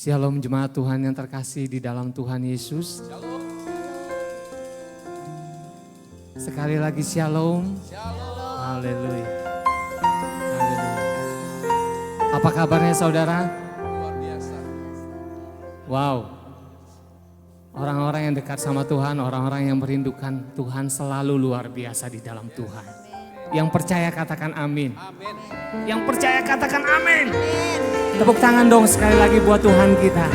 Shalom jemaat Tuhan yang terkasih di dalam Tuhan Yesus. Sekali lagi shalom. Haleluya. Haleluya. Apa kabarnya saudara? Luar biasa. Wow. Orang-orang yang dekat sama Tuhan, orang-orang yang merindukan Tuhan selalu luar biasa di dalam Tuhan. Yang percaya katakan amin. Amin. Yang percaya katakan amin. Tepuk tangan dong sekali lagi buat Tuhan kita.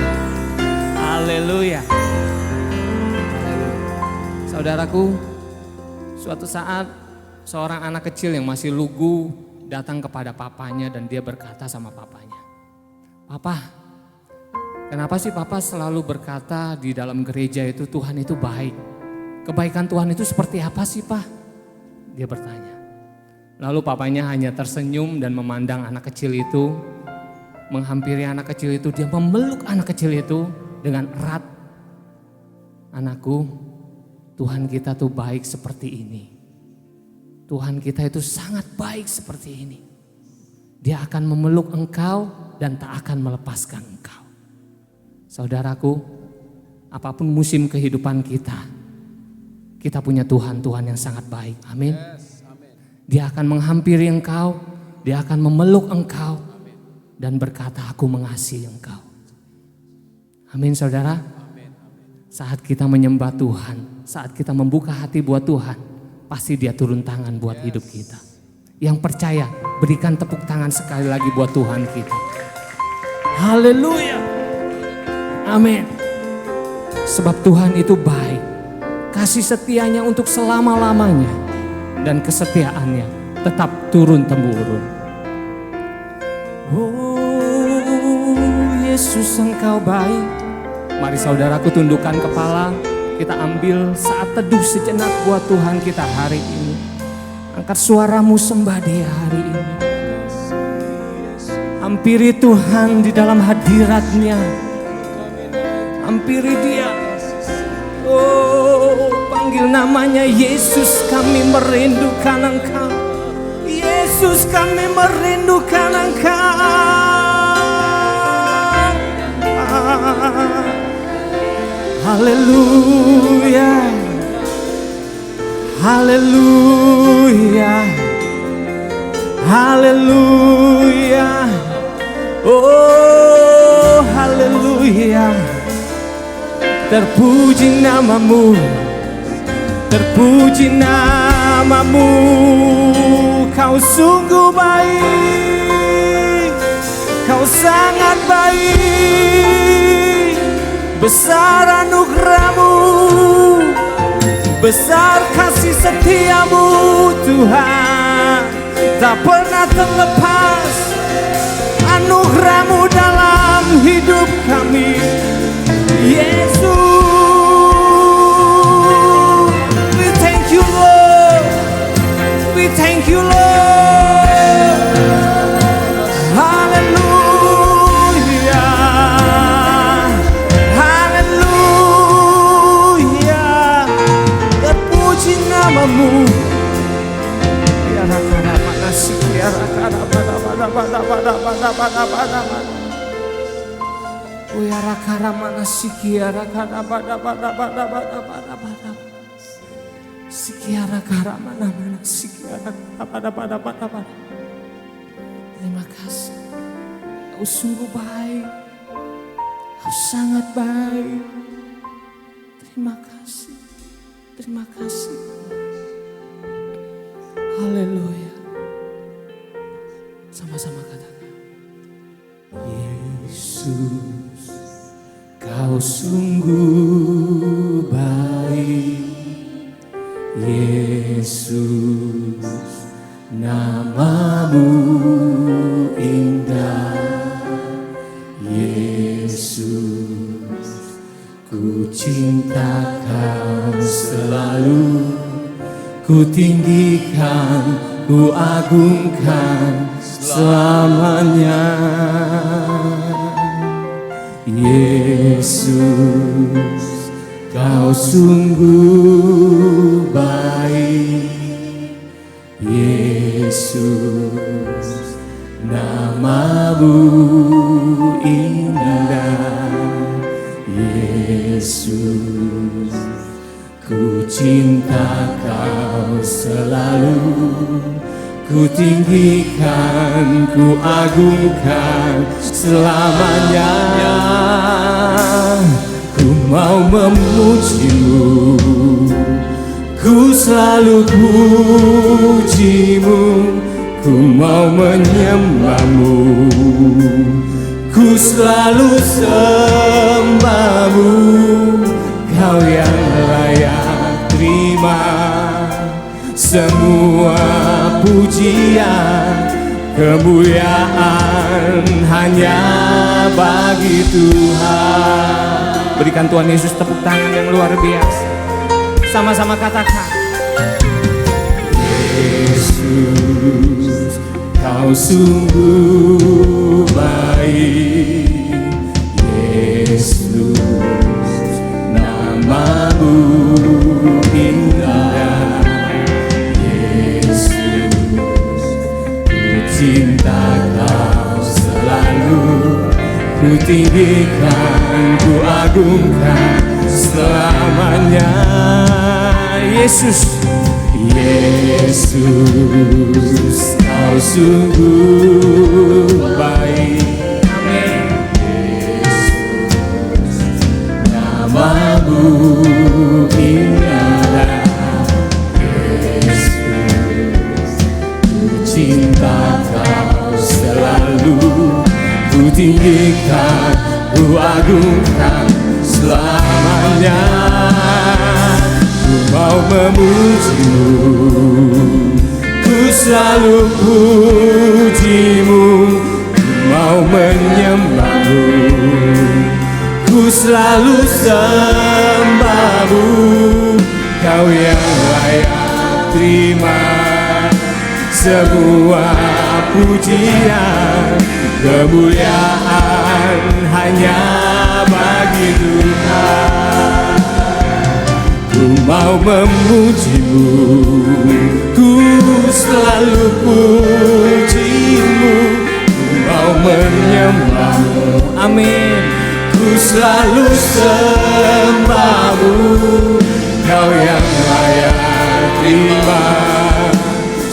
Haleluya. Saudaraku, suatu saat seorang anak kecil yang masih lugu datang kepada papanya dan dia berkata sama papanya, "Papa, kenapa sih Papa selalu berkata di dalam gereja itu Tuhan itu baik? Kebaikan Tuhan itu seperti apa sih, Pak?" Dia bertanya. Lalu papanya hanya tersenyum dan memandang anak kecil itu. Menghampiri anak kecil itu, dia memeluk anak kecil itu dengan erat. "Anakku, Tuhan kita tuh baik seperti ini. Tuhan kita itu sangat baik seperti ini. Dia akan memeluk engkau dan tak akan melepaskan engkau." Saudaraku, apapun musim kehidupan kita punya Tuhan yang sangat baik. Amin. Yes, amin. Dia akan menghampiri engkau, dia akan memeluk engkau dan berkata, "Aku mengasihi engkau." Amin saudara. Amin. Saat kita menyembah Tuhan, saat kita membuka hati buat Tuhan, pasti dia turun tangan buat hidup kita. Yang percaya, berikan tepuk tangan sekali lagi buat Tuhan kita. Haleluya. Amin. Sebab Tuhan itu baik. Kasih setianya untuk selama-lamanya. Dan kesetiaannya tetap turun-temurun. Oh Yesus engkau baik. Mari saudaraku tundukkan kepala. Kita ambil saat teduh sejenak buat Tuhan kita hari ini. Angkat suaramu sembah dia hari ini. Hampiri Tuhan di dalam hadiratnya. Hampiri dia. Oh panggil namanya Yesus, kami merindukan engkau. Yesus kami merindukan engkau. Haleluya. Haleluya. Haleluya. Oh haleluya. Terpuji namamu. Terpuji namamu. Kau sungguh baik, kau sangat baik. Besar anugerahmu, besar kasih setiamu Tuhan. Tak pernah terlepas anugerahmu dalam hidup kami. Yesus, we thank you Lord. We thank you Lord. Haleluya. Haleluya. Terpuji namamu. Ya rakana manasik ya rakana pada. Oh ya rakana manasik ya rakana pada. Sikiara karamana mana sikiara pada. Terima kasih. Kau sungguh baik. Kau sangat baik. Terima kasih. Terima kasih. Haleluya. Sama-sama katakan. Yesus, kau sungguh baik. Yesus, namamu indah. Yesus, ku cinta kau selalu. Ku tinggikan, ku agungkan selamanya. Yesus, kau sungguh baik. Yesus, namamu indah. Yesus, ku cinta Kau selalu, ku tinggikan, ku agungkan selamanya. Ku mau memuji-Mu, ku selalu puji-Mu, ku mau menyembah-Mu, ku selalu sembah-Mu. Kau yang layak terima semua pujian, kemuliaan hanya bagi Tuhan. Berikan Tuhan Yesus tepuk tangan yang luar biasa. Sama-sama katakan, Yesus, Kau sungguh baik. Yesus, nama-Mu indah. Yesus, ku cinta Kau selalu, ku tinggikan, ku agungkan selamanya. Yesus, Yesus, Kau sungguh baik. Amin. Yesus, nama-Mu indah. Yesus, ku cinta Kau selalu, ku tinggikan, ku agungkan selamanya. Ku mau memuji-Mu, ku selalu puji-Mu, ku mau menyembah-Mu, ku selalu sembah-Mu. Kau yang layak terima semua pujian, kemuliaan hanya bagi Tuhan. Ku mau memuji-Mu, ku selalu puji-Mu, ku mau menyembah-Mu, amin. Ku selalu sembah-Mu. Kau yang layak terima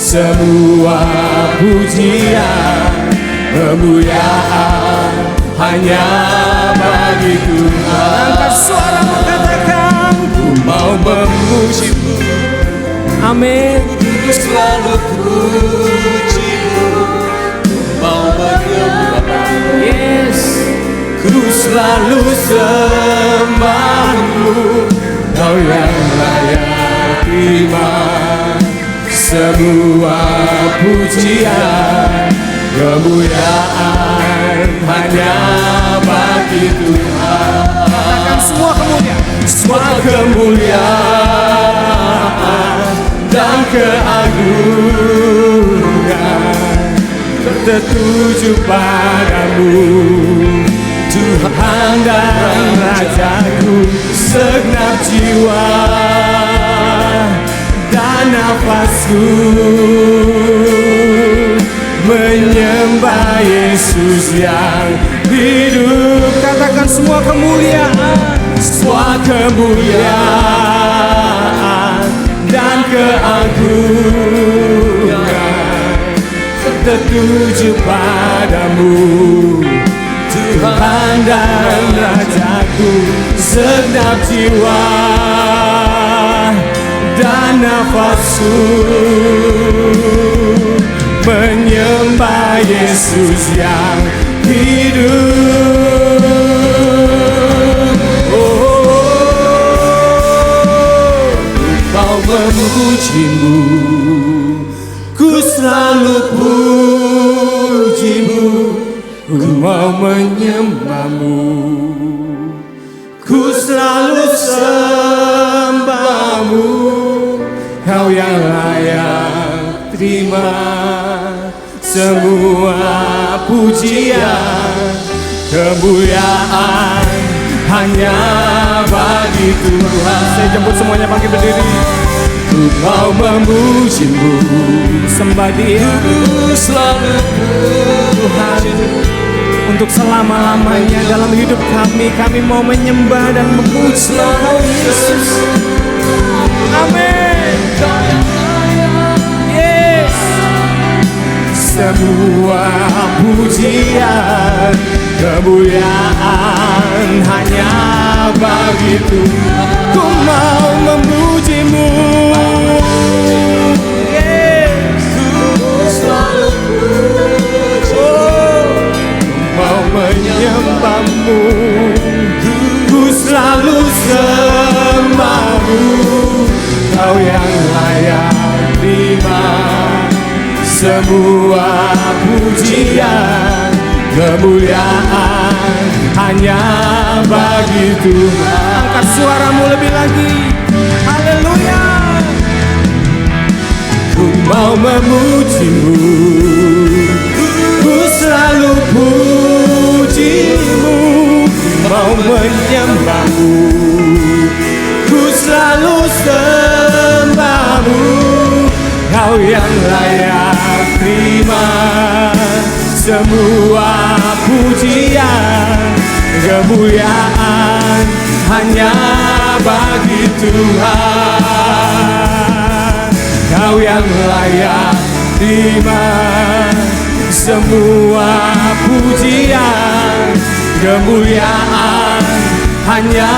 semua pujian, kemuliaan hanya bagi Tuhan. Angkat suaramu, katakan, ku mau memuji-Mu, amin. Ku selalu puji-Mu, ku mau menyembah-Mu, yes. Ku selalu sembah-Mu. Kau yang layak terima semua pujian, kemuliaan hanya bagi Tuhan. Katakan semua kemuliaan, semua kemuliaan dan keagungan tertuju padamu, Tuhan dan Rajaku. Segenap jiwa dan nafasku menyembah Yesus yang hidup. Katakan semua kemuliaan, semua kemuliaan dan keagungan tertuju padamu, Tuhan dan Rajaku. Segenap jiwa dan nafasku menyembah Yesus yang hidup. Kau memuji-Mu, ku selalu puji-Mu, ku mau menyembah-Mu, ku selalu sembah-Mu. Kau yang layak terima semua pujian, kemuliaan hanya bagi Tuhan. Saya jemput semuanya bangkit berdiri. Ku mau memuji-Mu, sembah Dia, ku selalu Tuhan. untuk selama-lamanya dalam hidup kami. Kami mau menyembah dan memuji Engkau Yesus. Amin. Yes. Semua pujian kemuliaan hanya bagi Tuhan. Ku mau memuji-Mu. Menyembah-Mu, ku selalu sembah-Mu. Kau yang layak terima semua pujian kemuliaan hanya bagi Tuhan. Angkat suaramu lebih lagi. Haleluya. Ku mau memuji-Mu, ku selalu puji-Mu, mau menyembah-Mu, ku selalu sembah-Mu. Kau yang layak terima semua pujian kemuliaan hanya bagi Tuhan. Kau yang layak terima semua pujian kemuliaan hanya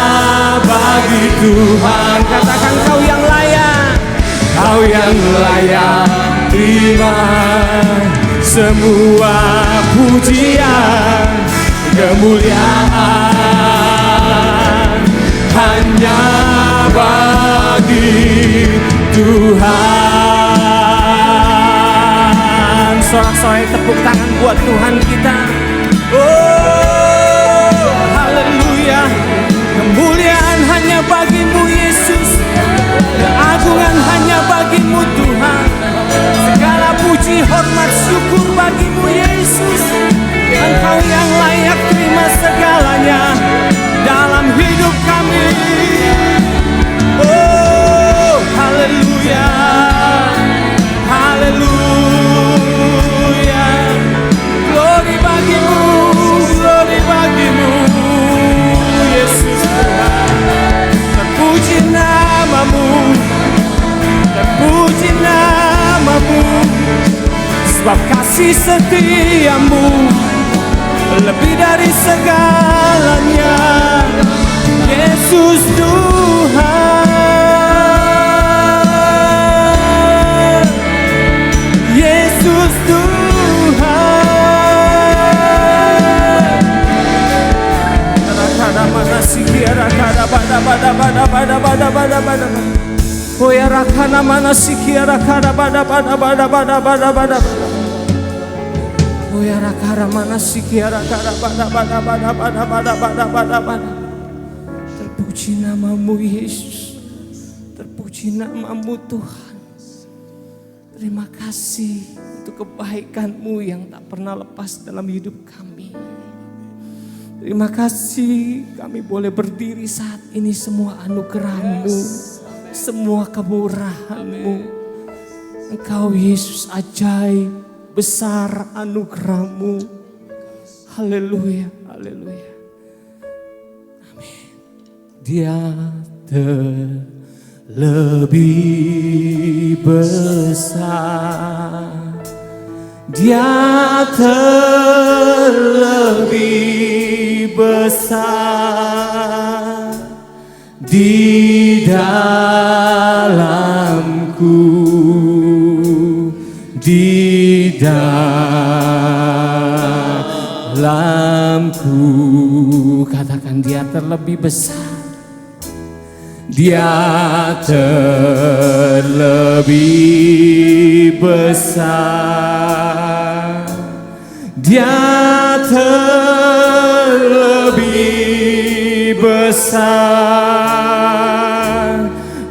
bagi Tuhan. Katakan kau yang layak, kau yang layak terima semua pujian kemuliaan hanya bagi Tuhan. Sorak-sorai tepuk tangan buat Tuhan kita. Oh, haleluya. Kemuliaan hanya bagi-Mu Yesus, keagungan hanya bagi-Mu Tuhan. Segala puji, hormat, syukur bagi-Mu Yesus. Engkau yang layak terima segalanya dalam hidup kami. Oh, haleluya. Haleluya. Glory bagi-Mu, glory bagi-Mu Yesus Tuhan. Terpuji nama-Mu, terpuji nama-Mu, sebab kasih setia-Mu lebih dari segalanya. Yesus Tuhan, Yesus Tuhan. Rakada mana sikiara kada bada bada bada bada bada bada bada. Oh ya rakana mana sikiara kada bada bada bada bada bada bada. Oh ya rakara mana sikiara kada bada bada bada bada bada bada bada bada. Terpuji nama-Mu Yesus, terpuji nama-Mu Tuhan. Terima kasih untuk kebaikan-Mu yang tak pernah lepas dalam hidup kami. Terima kasih kami boleh berdiri saat ini, semua anugerah-Mu, semua kemurahan-Mu. Engkau Yesus ajaib, besar anugerah-Mu. Haleluya, haleluya. Amin. Dia terlebih besar, Dia terlebih besar di dalamku, di dalamku. Katakan Dia terlebih besar, Dia terlebih besar, Dia terlebih besar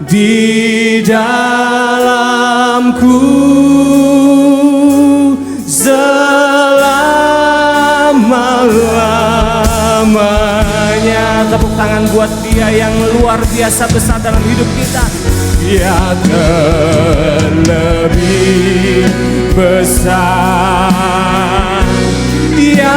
di dalamku selama-lamanya. Tepuk tangan buat Dia yang luar biasa besar dalam hidup kita. Dia terlebih besar, Dia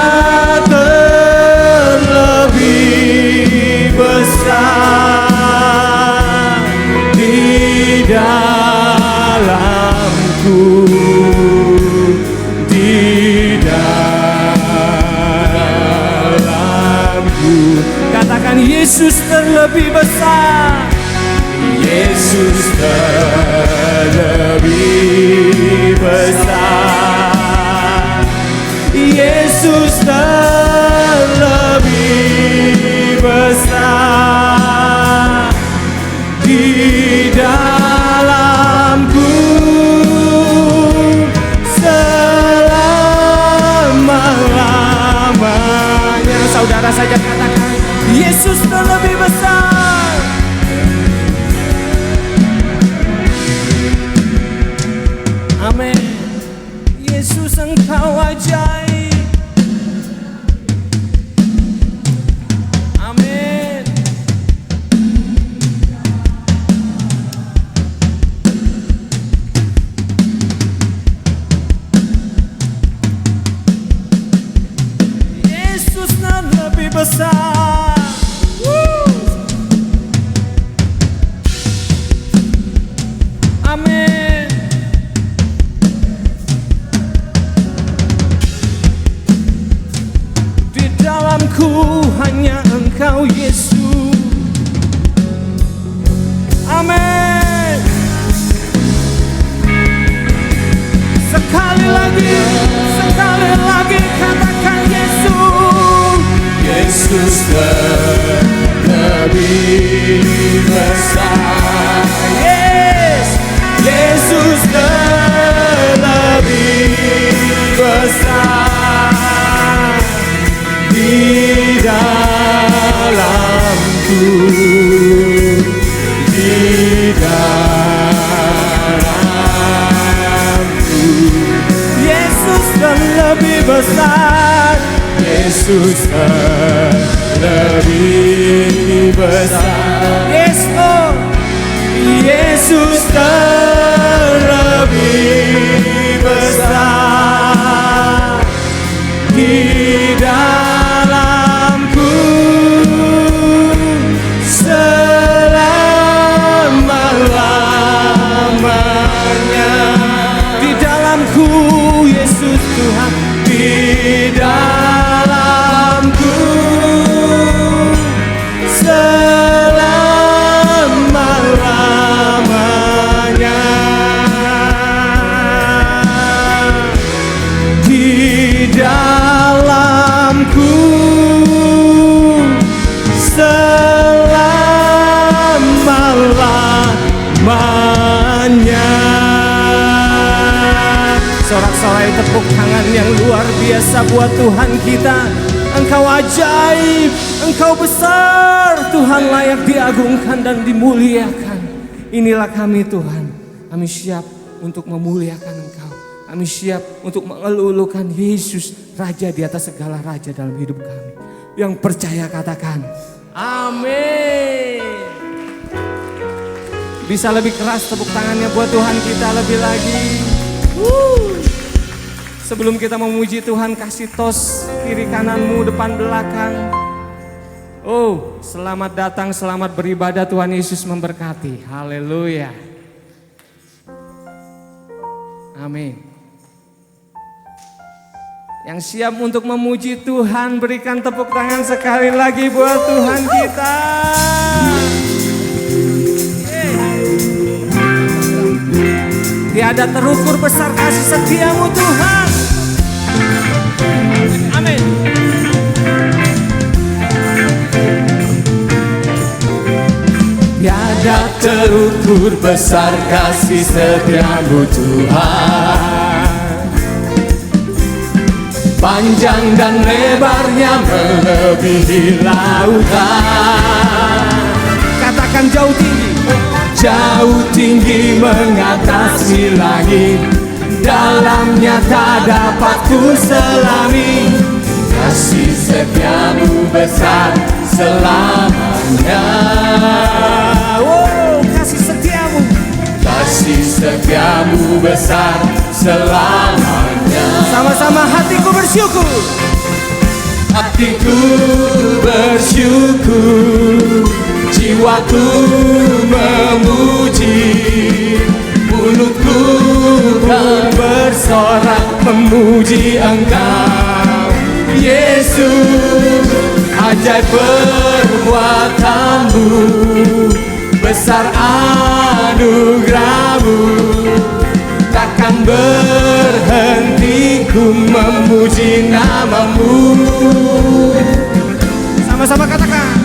Yesus terlebih besar. Yesus terlebih besar. Yesus terlebih besar di dalamku selama-lamanya. Saudara saja katakan, Yesus terlebih besar. Amin. Yesus, Engkau ajaib. Amin. Yesus lebih besar. Amin. Di dalamku hanya Engkau Yesus. Amin. Sekali lagi katakan Yesus. Yesus terlebih besar. Yes. Yesus terlebih besar di dalamku, di dalamku. Yesus terlebih besar. Yesus terlebih besar. Yes, oh. Yesus terlebih besar di dalamku selama-lamanya. Di dalamku Yesus Tuhan. Di dalamku selama-lamanya. Di dalamku selama-lamanya. Sorak-sorai tepuk tangan yang luar biasa buat Tuhan kita. Engkau ajaib, Engkau besar, Tuhan layak diagungkan dan dimuliakan. Inilah kami Tuhan, kami siap untuk memuliakan Engkau. Kami siap untuk mengelulukan Yesus, Raja di atas segala raja dalam hidup kami. Yang percaya katakan, amin. Bisa lebih keras tepuk tangannya buat Tuhan kita lebih lagi. Sebelum kita memuji Tuhan, kasih tos kiri kananmu, depan belakang. Oh, selamat datang, selamat beribadah, Tuhan Yesus memberkati. Haleluya. Amin. Yang siap untuk memuji Tuhan, berikan tepuk tangan sekali lagi buat Tuhan kita. Tiada terukur besar kasih setiamu Tuhan. Amin. Tiada terukur besar kasih setiamu Tuhan. Panjang dan lebarnya melebihi lautan. Katakan jauh tinggi. Jauh tinggi mengatasi langit, dalamnya tak dapat ku selami. Kasih setiamu besar selamanya. Oh, kasih setiamu. Kasih setiamu besar selamanya. Sama-sama hatiku bersyukur. Hatiku bersyukur, jiwaku memuji, mulutku kan bersorak memuji Engkau, Yesus, ajaib perbuatanmu, besar anugerahmu. Takkan berhenti ku memuji namamu. Sama-sama katakan.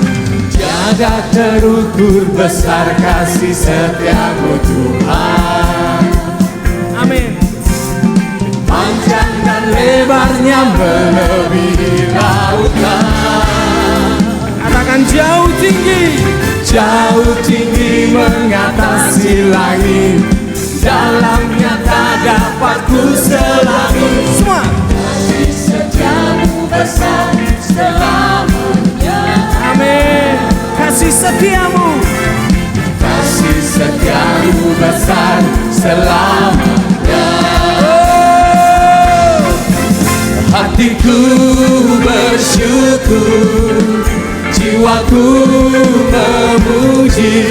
Tiada terukur besar kasih setiamu Tuhan. Amin. Panjang dan lebarnya melebihi lautan. Katakan jauh tinggi. Jauh tinggi mengatasi langit, dalamnya tak dapat ku selami. Semua. Kasih setiamu besar selamanya. Amin. Kasih setiamu. Kasih setiamu besar selamanya. Hatiku bersyukur, jiwaku memuji,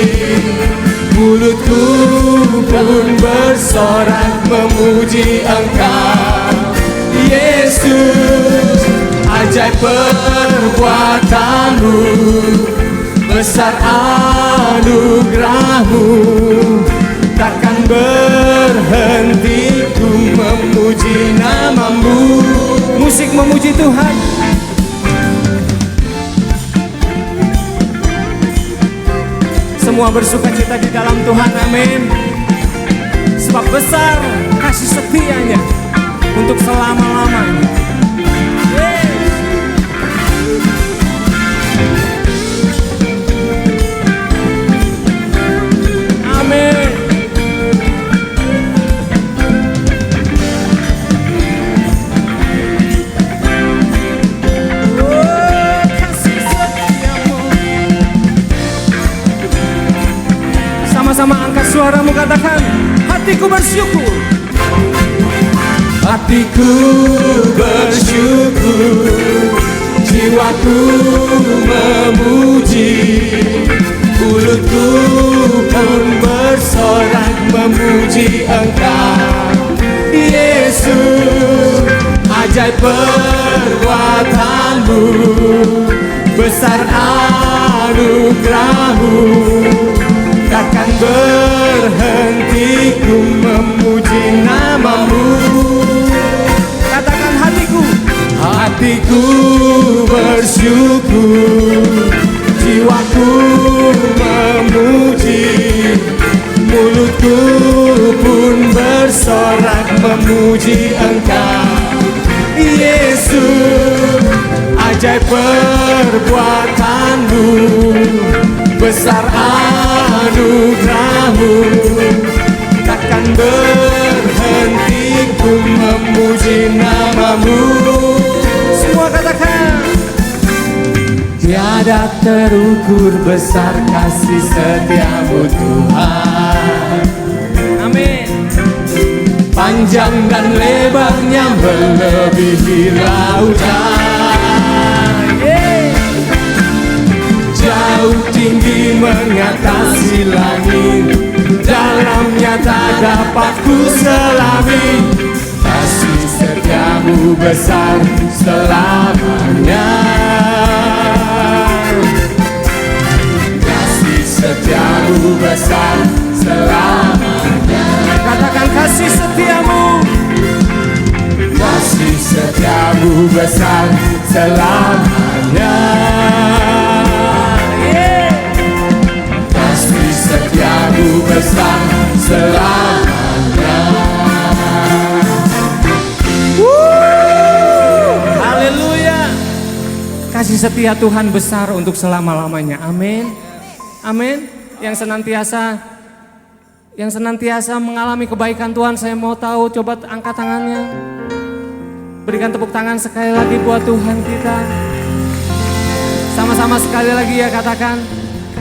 mulutku pun bersorak memuji Engkau, Yesus. Ajaib perbuatanmu, besar anugerahmu. Takkan berhenti ku memuji namamu. Musik memuji Tuhan. Semua bersukacita di dalam Tuhan, amin. Sebab besar kasih setianya untuk selama-lamanya. Amin. Sama-sama angkat suaramu, katakan, hatiku bersyukur. Hatiku bersyukur, jiwaku memuji, mulutku pun bersorak memuji Engkau, Yesus. Ajaib perbuatanmu, besar anugerahmu. Takkan berhenti ku memuji namamu. Katakan hatiku. Hatiku bersyukur, jiwaku memuji, mulutku pun bersorak memuji Engkau, Yesus. Ajaib perbuatanmu, besar anugerahmu. Takkan berhenti ku memuji namamu. Semua katakan. Tiada terukur besar kasih setiamu Tuhan. Amin. Panjang dan lebarnya melebihi lautan. Jauh tinggi mengatasi langit, dalamnya tak dapat ku selami. Kasih setiamu besar selamanya. Kasih setiamu besar selamanya. Katakan kasih setiamu. Kasih setiamu besar selamanya. Kasih setiamu besar selamanya. Haleluya. Kasih setia Tuhan besar untuk selama-lamanya. Amin. Amin. Yang senantiasa mengalami kebaikan Tuhan, saya mau tahu, coba angkat tangannya. Berikan tepuk tangan sekali lagi buat Tuhan kita. Sama-sama sekali lagi ya, katakan.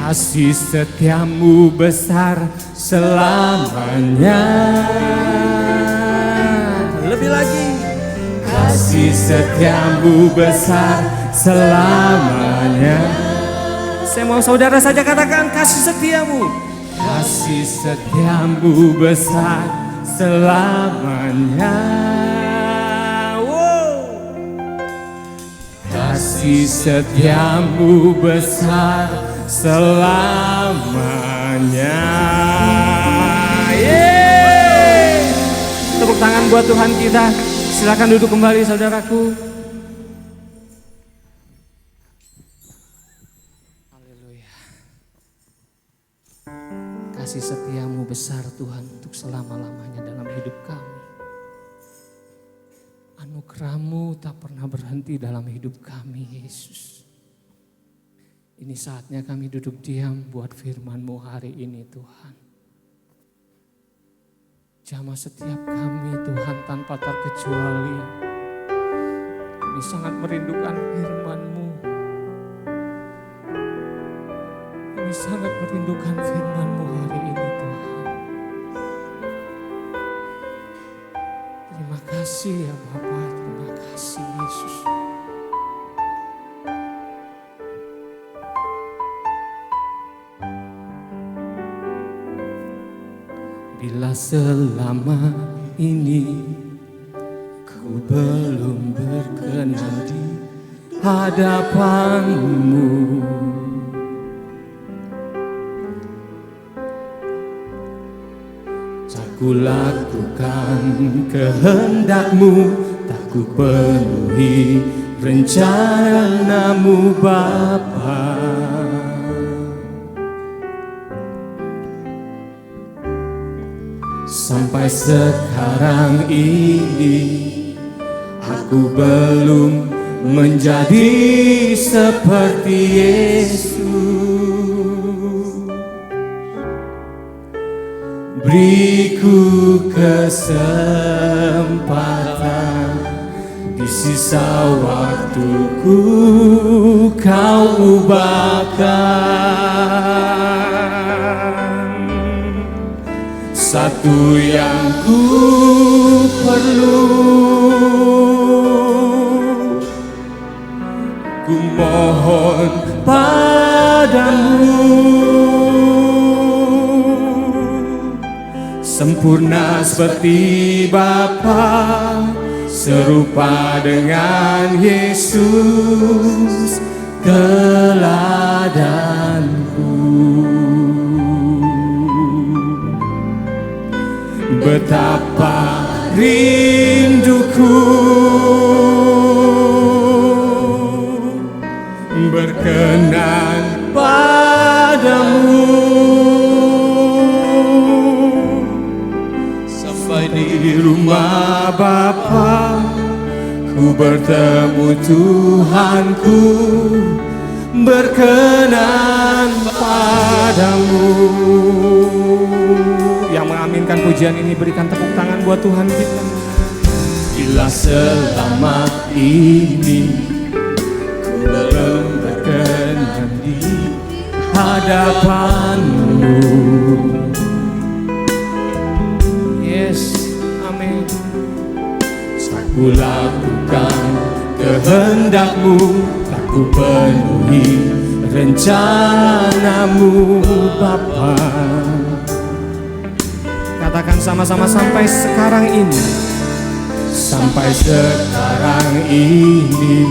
Kasih setiamu besar selamanya. Lebih lagi. Kasih setiamu besar selamanya. Saya mau saudara saja katakan, kasih setiamu. Kasih setiamu besar selamanya. Wow. Kasih kasih setiamu besar selamanya. Yeay! Tepuk tangan buat Tuhan kita. Silakan duduk kembali saudaraku. Haleluya. Kasih setiamu besar Tuhan untuk selama-lamanya dalam hidup kami. Anugerah-Mu tak pernah berhenti dalam hidup kami, Yesus. Ini saatnya kami duduk diam buat firman-Mu hari ini, Tuhan. Jamah setiap kami, Tuhan, tanpa terkecuali. Kami sangat merindukan firman-Mu. Kami sangat merindukan firman-Mu hari ini, Tuhan. Terima kasih ya Bapa, terima kasih Yesus. Bila selama ini ku belum berkenan di hadapan-Mu, tak ku lakukan kehendak-Mu, tak ku penuhi rencana-Mu Bapa. Sampai sekarang ini aku belum menjadi seperti Yesus. Beriku kesempatan, di sisa waktuku Kau ubahkan. Satu yang ku perlu, ku mohon padamu, sempurna seperti Bapa, serupa dengan Yesus teladanku. Betapa rinduku berkenan padamu, sampai di rumah Bapa ku bertemu Tuhanku, berkenan padamu. Yang mengaminkan pujian ini berikan tepuk tangan buat Tuhan kita. Bila selama ini ku belum berkenan di hadapan-Mu, Yes, amin. tak ku lakukan kehendak-Mu, tak ku penuhi rencana-Mu Bapa. Katakan sama-sama, sampai sekarang ini. Sampai sekarang ini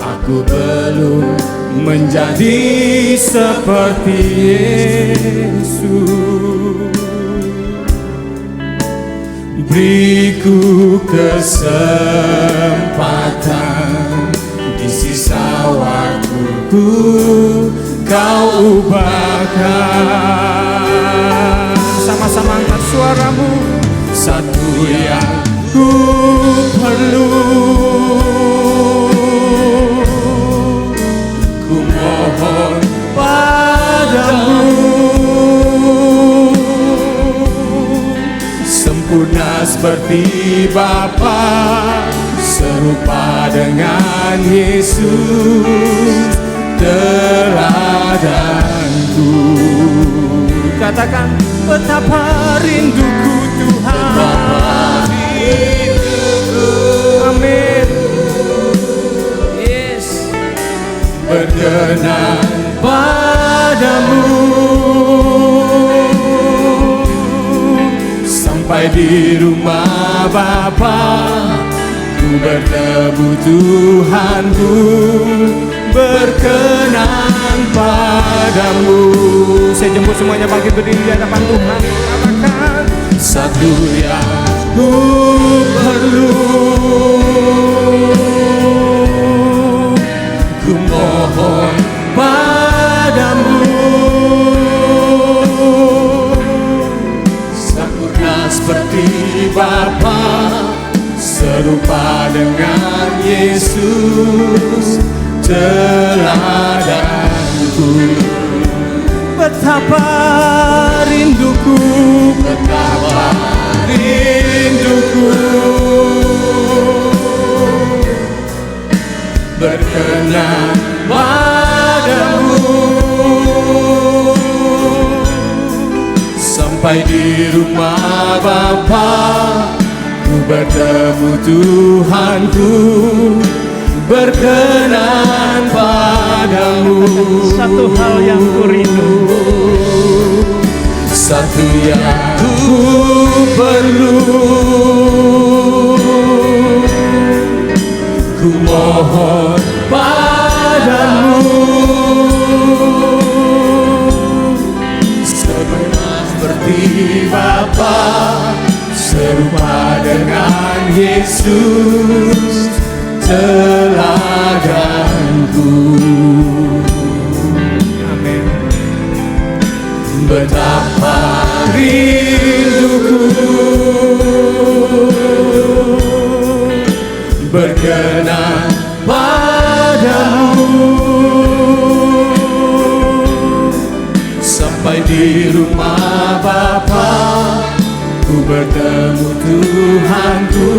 aku belum menjadi seperti Yesus. Beriku kesempatan, di sisa waktuku Kau ubahkan. Sama-sama angkat suaramu. Satu yang ku perlu, ku mohon padamu, sempurna seperti Bapa, serupa dengan Yesus teladanku. Katakan, betapa rinduku Tuhan. Betapa rinduku, Amin. Yes. berkenan padamu, sampai di rumah Bapa ku bertemu Tuhanku, berkenan padamu. Saya jemput semuanya bangkit berdiri di hadapan Tuhan. Katakan, satu yang ku perlu, ku mohon padamu. Sempurna seperti Bapa, serupa dengan Yesus teladanku. betapa rinduku, Betapa rinduku berkenan padamu. Sampai di rumah Bapa, ku bertemu Tuhanku, berkenan padamu. Satu hal yang ku rindu, satu yang ku perlu, ku mohon padamu. Seperti Bapa, serupa dengan Yesus teladanku. amin. Betapa rinduku berkenan padamu. Sampai di rumah Bapa, ku bertemu Tuhanku,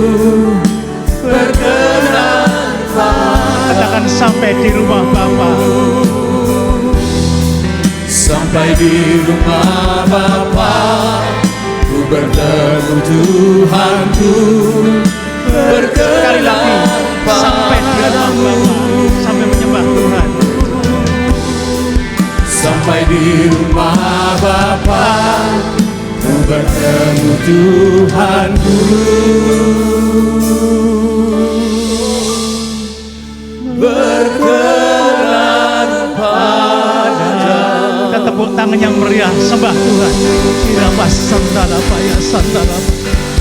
berkenan padamu. katakan sampai di rumah Bapa. Sampai di rumah Bapa, ku bertemu Tuhanku, Sekali lagi, berkenan sampai di rumah Bapa, sampai menyembah Tuhan. Sampai di rumah Bapa, ku bertemu Tuhanku, berkenan padamu. Kita tepuk tangan yang meriah, sembah Tuhan. Irama sandara paya sandara,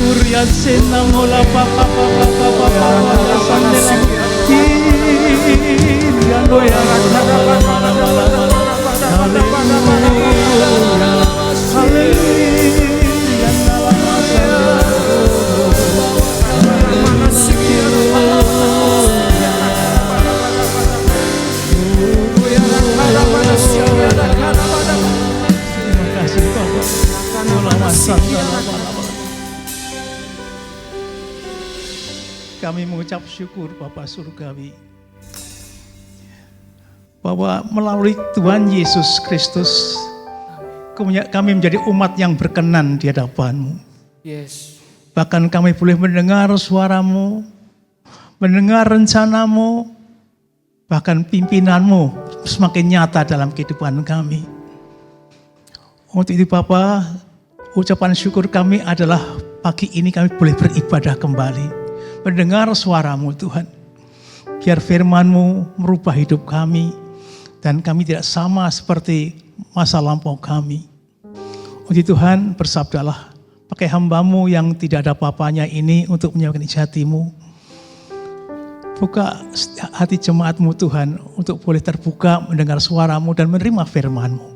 Kurian sena mola papa papa papa papa sandera. Irian doya mala mala mala mala mala. Kami mengucap syukur Bapa Surgawi bahwa melalui Tuhan Yesus Kristus kami menjadi umat yang berkenan di hadapan-Mu. Yes. Bahkan kami boleh mendengar suara-Mu, mendengar rencana-Mu, bahkan pimpinan-Mu semakin nyata dalam kehidupan kami. Untuk itu Bapa, ucapan syukur kami adalah pagi ini kami boleh beribadah kembali, mendengar suara-Mu Tuhan. Biar firman-Mu merubah hidup kami, dan kami tidak sama seperti masa lampau kami. Untuk Tuhan, bersabdalah, pakai hamba-Mu yang tidak ada apa-apanya ini untuk menyampaikan isi hati-Mu. Buka hati jemaat-Mu Tuhan, untuk boleh terbuka mendengar suara-Mu dan menerima firman-Mu.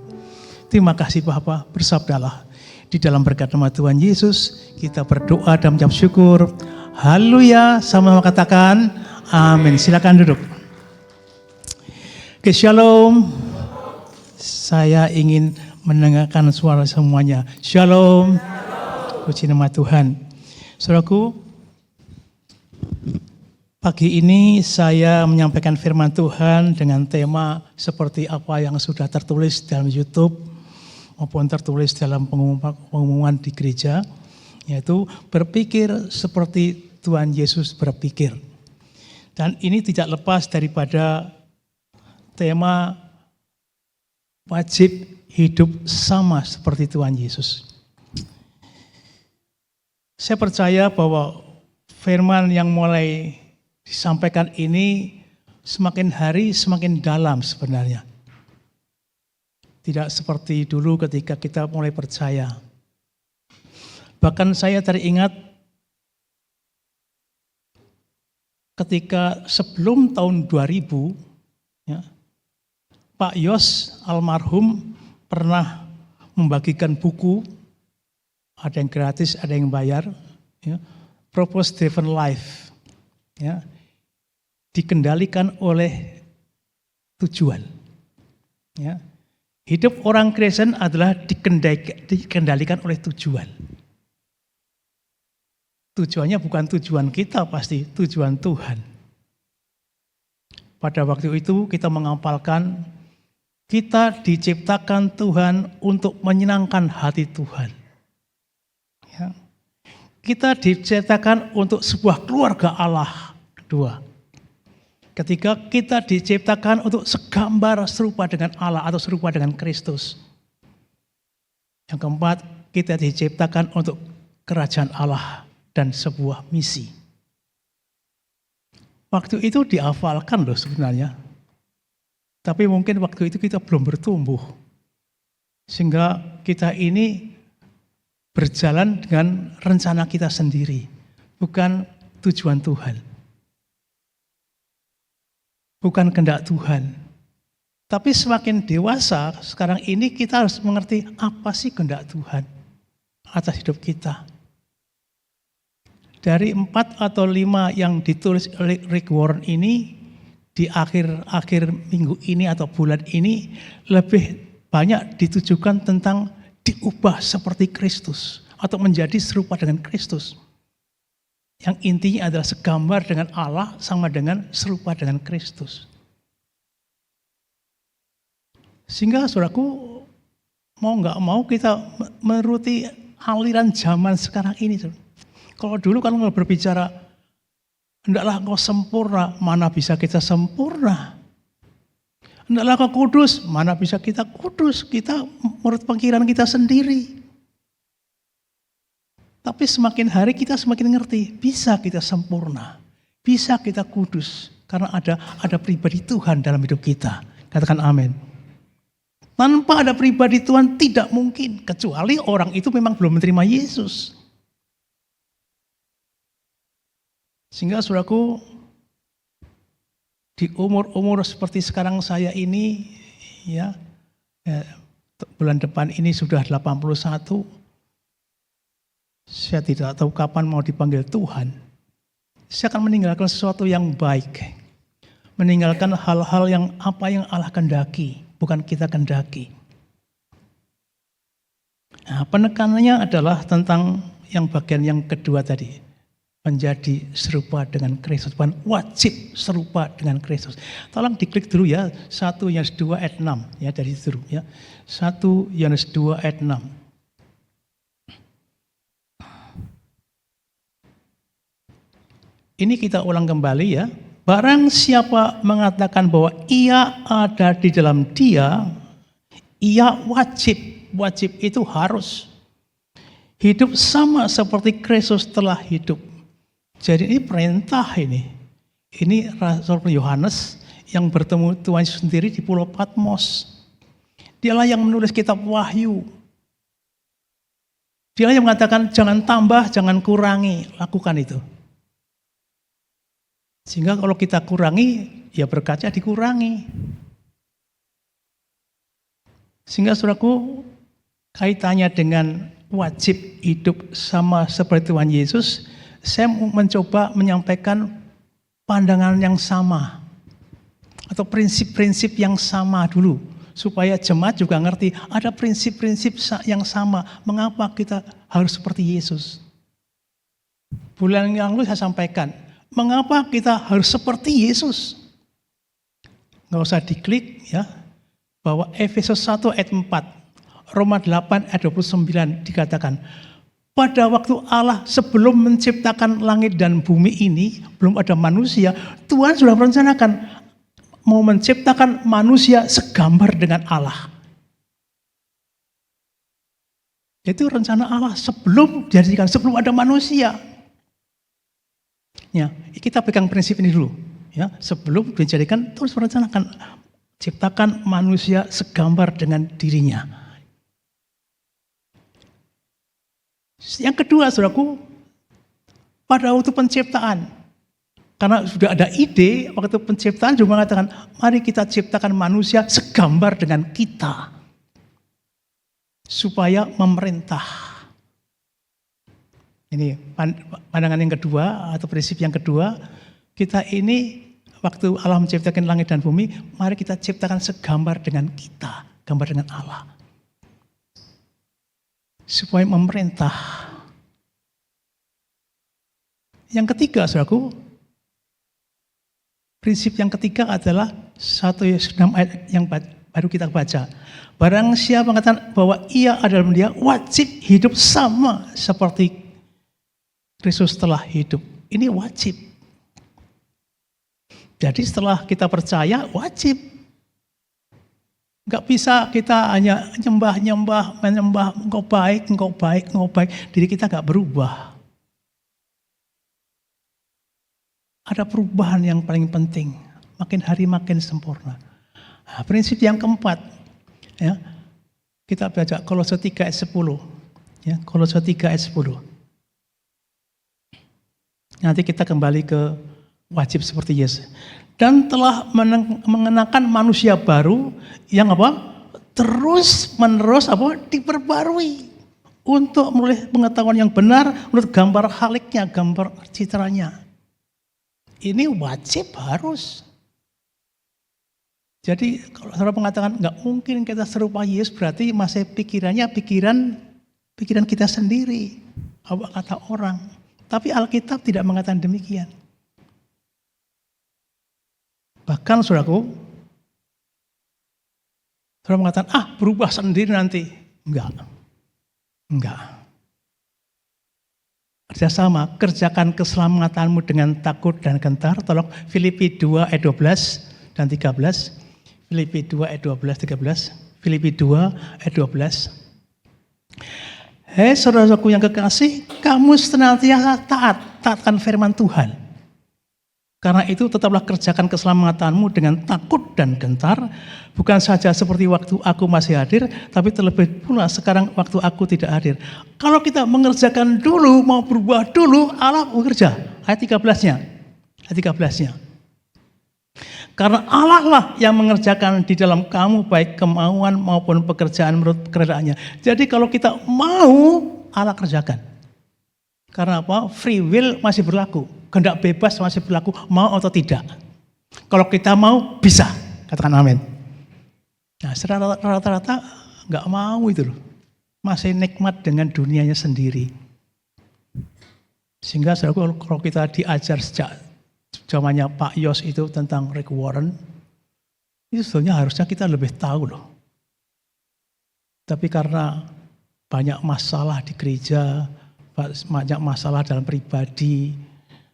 Terima kasih Bapa, bersabdalah. Di dalam berkat nama Tuhan Yesus, kita berdoa dan mengucap syukur. Haleluya, sama-sama katakan amin. Silakan duduk. Oke, shalom. Saya ingin mendengarkan suara semuanya. Shalom. Puji nama Tuhan. Saudaraku, pagi ini saya menyampaikan firman Tuhan dengan tema seperti apa yang sudah tertulis dalam YouTube maupun tertulis dalam pengumuman di gereja, yaitu berpikir seperti Tuhan Yesus berpikir. Dan ini tidak lepas daripada tema wajib hidup sama seperti Tuhan Yesus. Saya percaya bahwa firman yang mulai disampaikan ini semakin hari semakin dalam sebenarnya. Tidak seperti dulu ketika kita mulai percaya. Bahkan saya teringat ketika sebelum tahun 2000, ya, Pak Yos almarhum pernah membagikan buku, ada yang gratis, ada yang bayar, ya, Purpose Driven Life, ya, dikendalikan oleh tujuan. Ya. Hidup orang Kristen adalah dikendalikan oleh tujuan. Tujuannya bukan tujuan kita pasti, tujuan Tuhan. Pada waktu itu kita menghafalkan, kita diciptakan Tuhan untuk menyenangkan hati Tuhan. Ya. Kita diciptakan untuk sebuah keluarga Allah. Kedua, ketika kita diciptakan untuk segambar serupa dengan Allah atau serupa dengan Kristus. Yang keempat, kita diciptakan untuk kerajaan Allah dan sebuah misi. Waktu itu dihafalkan loh sebenarnya. Tapi mungkin waktu itu kita belum bertumbuh. Sehingga kita ini berjalan dengan rencana kita sendiri. Bukan tujuan Tuhan. Bukan kehendak Tuhan. Tapi semakin dewasa, sekarang ini kita harus mengerti apa sih kehendak Tuhan atas hidup kita. Dari 4 atau 5 yang ditulis oleh Rick Warren ini, di akhir minggu ini atau bulan ini, lebih banyak ditujukan tentang diubah seperti Kristus, atau menjadi serupa dengan Kristus. Yang intinya adalah segambar dengan Allah sama dengan serupa dengan Kristus. Sehingga saudaraku, mau nggak mau kita menuruti aliran zaman sekarang ini. Kalau dulu kan kalau berbicara, hendaklah engkau sempurna, mana bisa kita sempurna. Hendaklah engkau kudus, mana bisa kita kudus. Kita menurut pikiran kita sendiri. Tapi semakin hari kita semakin ngerti, bisa kita sempurna, bisa kita kudus. Karena ada pribadi Tuhan dalam hidup kita. Katakan amin. Tanpa ada pribadi Tuhan tidak mungkin, kecuali orang itu memang belum menerima Yesus. Sehingga saudaraku, di umur-umur seperti sekarang saya ini, ya, bulan depan ini sudah 81, saya tidak tahu kapan mau dipanggil Tuhan. Saya akan meninggalkan sesuatu yang baik. Meninggalkan hal-hal yang apa yang Allah kehendaki, bukan kita kehendaki. Nah, penekanannya adalah tentang yang bagian yang kedua tadi. Menjadi serupa dengan Kristus, bukan wajib serupa dengan Kristus. Tolong diklik dulu ya, 1 Yohanes 2 ayat 6 ya, dari itu ya. 1 Yohanes 2 ayat 6. Ini kita ulang kembali ya. Barang siapa mengatakan bahwa ia ada di dalam Dia, ia wajib itu harus hidup sama seperti Kristus telah hidup. Jadi ini perintah ini. Ini Rasul Yohanes yang bertemu Tuhan Yesus sendiri di Pulau Patmos. Dialah yang menulis kitab Wahyu. Dialah yang mengatakan jangan tambah, jangan kurangi, lakukan itu. Sehingga kalau kita kurangi, ya berkatnya dikurangi. Sehingga saudaraku, kaitannya dengan wajib hidup sama seperti Tuhan Yesus, saya mencoba menyampaikan pandangan yang sama atau prinsip-prinsip yang sama dulu supaya jemaat juga ngerti ada prinsip-prinsip yang sama mengapa kita harus seperti Yesus. Bulan yang lalu saya sampaikan mengapa kita harus seperti Yesus. Nggak usah diklik ya, bahwa Efesus 1 ayat 4, Roma 8 ayat 29 dikatakan pada waktu Allah sebelum menciptakan langit dan bumi ini, belum ada manusia, Tuhan sudah merencanakan mau menciptakan manusia segambar dengan Allah. Itu rencana Allah sebelum dijadikan, sebelum ada manusia. Ya, kita pegang prinsip ini dulu. Ya, sebelum dijadikan terus merencanakan ciptakan manusia segambar dengan dirinya. Yang kedua, saudaraku, pada waktu penciptaan, karena sudah ada ide, waktu penciptaan juga mengatakan, mari kita ciptakan manusia segambar dengan kita. Supaya memerintah. Ini pandangan yang kedua, atau prinsip yang kedua, kita ini, waktu Allah menciptakan langit dan bumi, mari kita ciptakan segambar dengan kita, gambar dengan Allah. Supaya memerintah. Yang ketiga, saudaraku, prinsip yang ketiga adalah 1 Yohanes 6 ayat yang baru kita baca. Barang siapa mengatakan bahwa ia adalah dia, wajib hidup sama seperti Kristus telah hidup. Ini wajib. Jadi setelah kita percaya, wajib. Enggak bisa kita hanya menyembah, engkau baik. Diri kita enggak berubah. Ada perubahan yang paling penting. Makin hari makin sempurna. Nah, prinsip yang keempat, ya, kita baca Kolose 3 ayat 10. Ya, Kolose 3 ayat 10. Nanti kita kembali ke wajib seperti Yesus. Dan telah mengenakan manusia baru yang apa? Terus menerus apa? Diperbarui untuk menoleh pengetahuan yang benar menurut gambar haliknya, gambar citranya. Ini wajib harus. Jadi kalau saudara mengatakan nggak mungkin kita serupa Yesus, berarti masih pikirannya pikiran kita sendiri, apa kata orang. Tapi Alkitab tidak mengatakan demikian. Bahkan saudaraku, saudara mengatakan, berubah sendiri nanti. Enggak. Kerjasama, kerjakan keselamatanmu dengan takut dan gentar. Tolong Filipi 2 ayat 12 dan 13. Filipi 2 ayat 12, 13. Filipi 2 ayat 12. Hei saudaraku yang kekasih, kamu senantiasa taatkan firman Tuhan. Karena itu tetaplah kerjakan keselamatanmu dengan takut dan gentar, bukan saja seperti waktu aku masih hadir, tapi terlebih pula sekarang waktu aku tidak hadir. Kalau kita mengerjakan dulu, mau berubah dulu, Allah bekerja. Ayat 13-nya. Ayat 13-nya. Karena Allah lah yang mengerjakan di dalam kamu baik kemauan maupun pekerjaan menurut kehendaknya. Jadi kalau kita mau, Allah kerjakan. Karena apa? Free will masih berlaku. Kehendak bebas masih berlaku, mau atau tidak. Kalau kita mau, bisa. Katakan amin. Nah, rata-rata nggak mau itu loh. Masih nikmat dengan dunianya sendiri. Sehingga kalau kita diajar sejak zamannya Pak Yos itu tentang Rick Warren, itu sebetulnya harusnya kita lebih tahu loh. Tapi karena banyak masalah di gereja, banyak masalah dalam pribadi,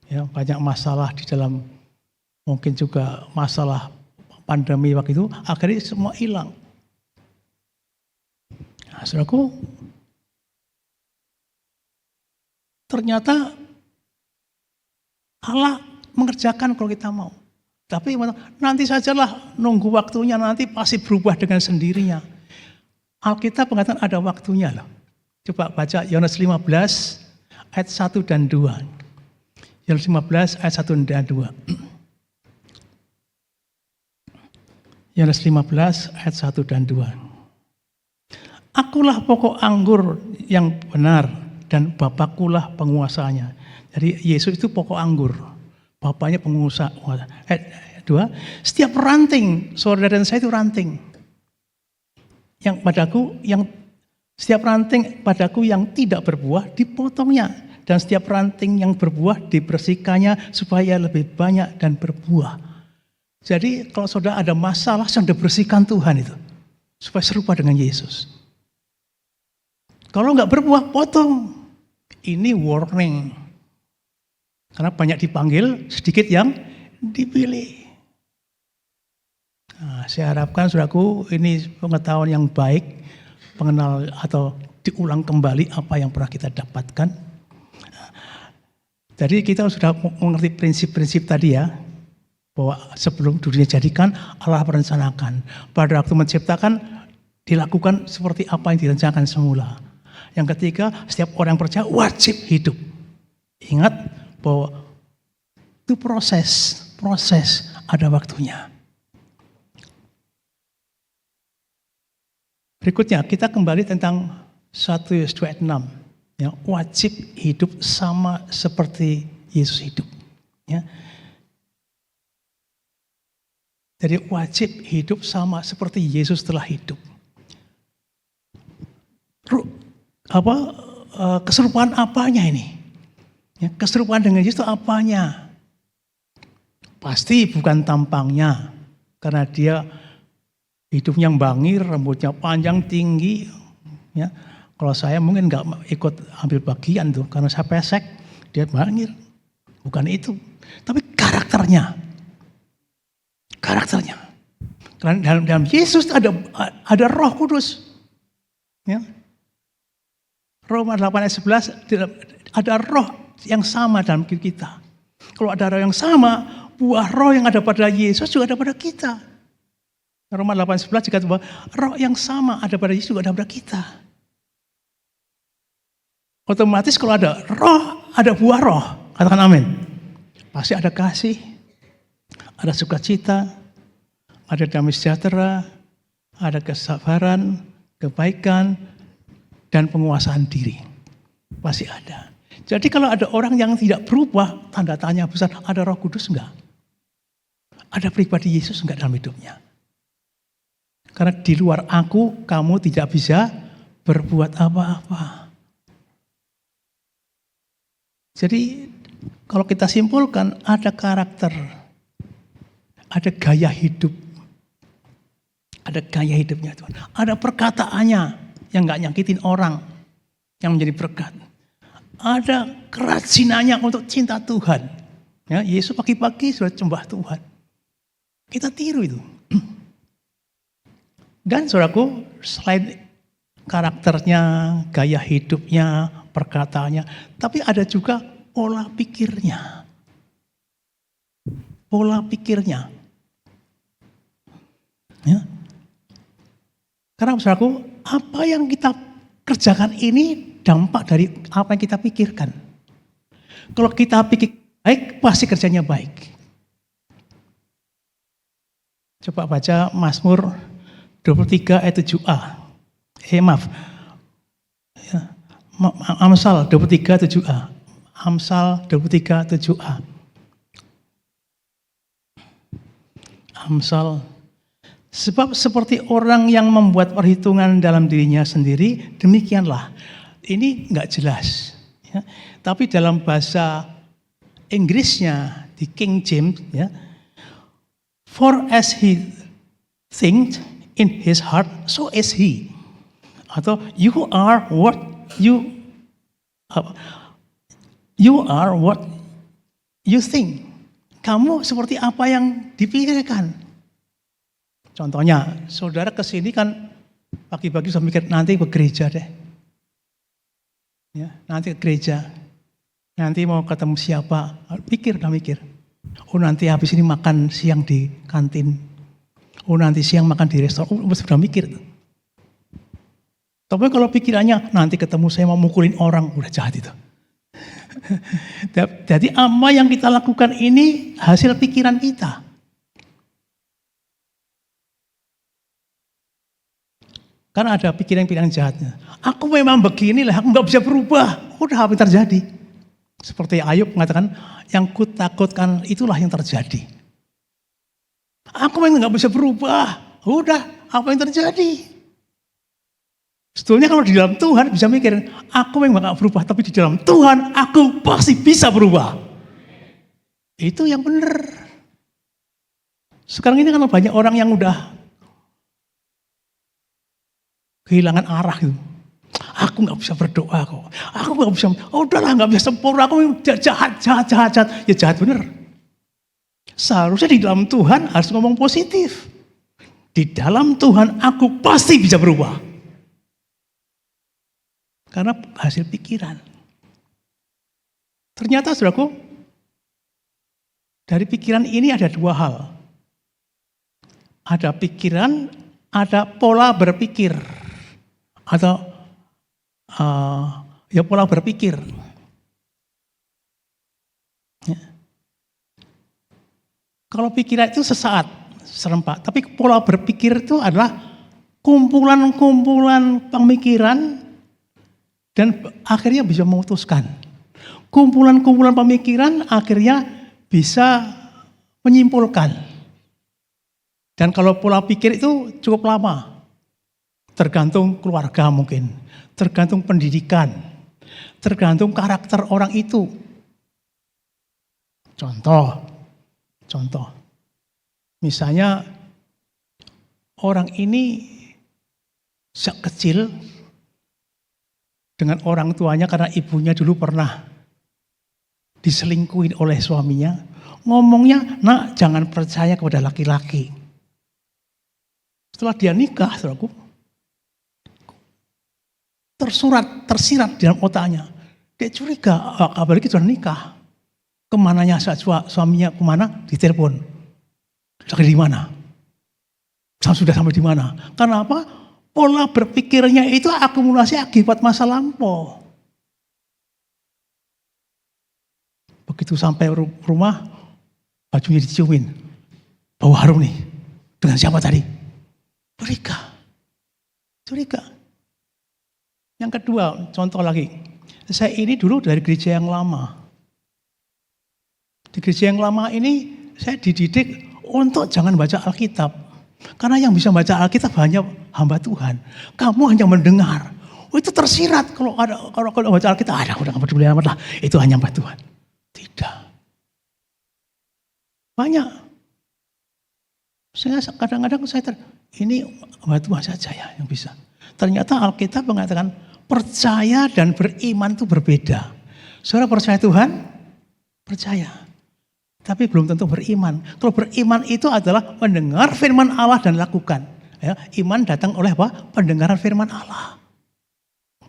ya, banyak masalah di dalam mungkin juga masalah pandemi waktu itu, akhirnya semua hilang. Nah, saudaraku, ternyata Allah mengerjakan kalau kita mau. Tapi nanti sajalah, nunggu waktunya, nanti pasti berubah dengan sendirinya. Alkitab mengatakan ada waktunya loh. Coba baca Yohanes 15 ayat 1 dan 2. Yohanes 15 ayat 1 dan 2. Yohanes 15 ayat 1 dan 2. Akulah pokok anggur yang benar dan Bapakkulah penguasanya. Jadi Yesus itu pokok anggur. Bapaknya penguasa. Ayat 2. Setiap ranting, saudara dan saya itu ranting. Setiap ranting padaku yang tidak berbuah dipotongnya. Dan setiap ranting yang berbuah dibersihkannya supaya lebih banyak dan berbuah. Jadi kalau saudara ada masalah, sudah bersihkan Tuhan itu. Supaya serupa dengan Yesus. Kalau nggak berbuah, potong. Ini warning. Karena banyak dipanggil, sedikit yang dipilih. Nah, saya harapkan saudaraku ini pengetahuan yang baik. Pengenal atau diulang kembali apa yang pernah kita dapatkan. Jadi kita sudah mengerti prinsip-prinsip tadi ya, bahwa sebelum dunia jadikan Allah merencanakan. Pada waktu menciptakan dilakukan seperti apa yang direncanakan semula. Yang ketiga, setiap orang percaya wajib hidup. Ingat bahwa itu proses ada waktunya. Berikutnya kita kembali tentang 1 Yohanes 2:6. Ya, wajib hidup sama seperti Yesus hidup. Ya. Jadi wajib hidup sama seperti Yesus telah hidup. Keserupaan apanya ini? Ya, keserupaan dengan Yesus itu apanya? Pasti bukan tampangnya, karena dia hidupnya bangir, rambutnya panjang tinggi. Ya, kalau saya mungkin nggak ikut ambil bagian tuh, karena saya pesek, dia bangir. Bukan itu, tapi karakternya. Karena dalam Yesus ada Roh Kudus. Ya. Roma 8 ayat 11, ada roh yang sama dalam kita. Kalau ada roh yang sama, buah roh yang ada pada Yesus juga ada pada kita. Roma 8:11 dikatakan bahwa roh yang sama ada pada Yesus juga ada pada kita. Otomatis kalau ada roh, ada buah roh. Katakan amin. Pasti ada kasih, ada sukacita, ada damai sejahtera, ada kesabaran, kebaikan, dan penguasaan diri. Pasti ada. Jadi kalau ada orang yang tidak berubah, tanda tanya besar, ada Roh Kudus enggak? Ada pribadi Yesus enggak dalam hidupnya? Karena di luar aku, kamu tidak bisa berbuat apa-apa. Jadi kalau kita simpulkan, ada karakter, ada gaya hidup. Ada gaya hidupnya Tuhan. Ada perkataannya yang gak nyakitin orang, yang menjadi berkat. Ada kerajinannya untuk cinta Tuhan. Ya, Yesus pagi-pagi sudah sembah Tuhan. Kita tiru itu. Dan saudaraku, selain karakternya, gaya hidupnya, perkataannya, tapi ada juga pola pikirnya. Pola pikirnya. Ya. Karena saudaraku, apa yang kita kerjakan ini dampak dari apa yang kita pikirkan. Kalau kita pikir baik, pasti kerjanya baik. Coba baca Mazmur 23 ayat 7a. Amsal 23 7a. Amsal 23 7a. Amsal. Sebab seperti orang yang membuat perhitungan dalam dirinya sendiri, demikianlah. Ini enggak jelas. Ya. Tapi dalam bahasa Inggrisnya, di King James, ya, for as he thinks in his heart, so is he. Atau you are what you think. Kamu seperti apa yang dipikirkan. Contohnya, saudara kesini kan pagi-pagi sudah mikir nanti ke gereja deh. Ya, nanti ke gereja. Nanti mau ketemu siapa? Mikir. Oh nanti habis ini makan siang di kantin. Oh nanti siang makan di restoran. Oh sudah mikir. Tapi kalau pikirannya nanti ketemu saya mau mukulin orang, udah jahat itu. Jadi apa yang kita lakukan ini hasil pikiran kita. Karena ada pikiran-pikiran jahatnya. Aku memang beginilah, aku gak bisa berubah. Udah apa yang terjadi? Seperti Ayub mengatakan, yang kutakutkan itulah yang terjadi. Aku memang gak bisa berubah. Udah, apa yang terjadi? Sebetulnya kalau di dalam Tuhan bisa mikir, aku memang gak berubah, tapi di dalam Tuhan aku pasti bisa berubah. Itu yang benar. Sekarang ini kan banyak orang yang udah kehilangan arah gitu. Aku gak bisa berdoa kok. Aku gak bisa, udahlah gak bisa sempurna. Aku jahat. Ya jahat bener. Seharusnya di dalam Tuhan harus ngomong positif. Di dalam Tuhan aku pasti bisa berubah. Karena hasil pikiran. Ternyata saudaraku, dari pikiran ini ada dua hal. Ada pikiran, ada pola berpikir. Atau pola berpikir. Ya. Kalau pikiran itu sesaat, serempak. Tapi pola berpikir itu adalah kumpulan-kumpulan pemikiran dan akhirnya bisa memutuskan. Kumpulan-kumpulan pemikiran akhirnya bisa menyimpulkan. Dan kalau pola pikir itu cukup lama. Tergantung keluarga mungkin, tergantung pendidikan, tergantung karakter orang itu. Contoh. Misalnya orang ini sejak kecil dengan orang tuanya karena ibunya dulu pernah diselingkuhin oleh suaminya, ngomongnya, nak jangan percaya kepada laki-laki. Setelah dia nikah, saudaraku, tersirat dalam otaknya. Dia curiga, apalagi sudah nikah. Kemananya suaminya kemana? Ditelepon. Lagi di mana? Sudah sampai di mana? Karena apa? Pola berpikirnya itu akumulasi akibat masa lampau. Begitu sampai rumah, bajunya diciumin. Bau harum nih. Dengan siapa tadi? Curiga. Yang kedua, contoh lagi. Saya ini dulu dari gereja yang lama. Di gereja yang lama ini saya dididik untuk jangan baca Alkitab. Karena yang bisa baca Alkitab hanya hamba Tuhan. Kamu hanya mendengar. Itu tersirat kalau baca Alkitab. Udah gak peduli amat lah. Itu hanya hamba Tuhan. Tidak. Banyak. Sehingga kadang-kadang ini hamba Tuhan saja ya yang bisa. Ternyata Alkitab mengatakan percaya dan beriman itu berbeda. Saudara percaya Tuhan? Percaya. Tapi belum tentu beriman. Kalau beriman itu adalah mendengar firman Allah dan lakukan. Ya, iman datang oleh apa? Pendengaran firman Allah.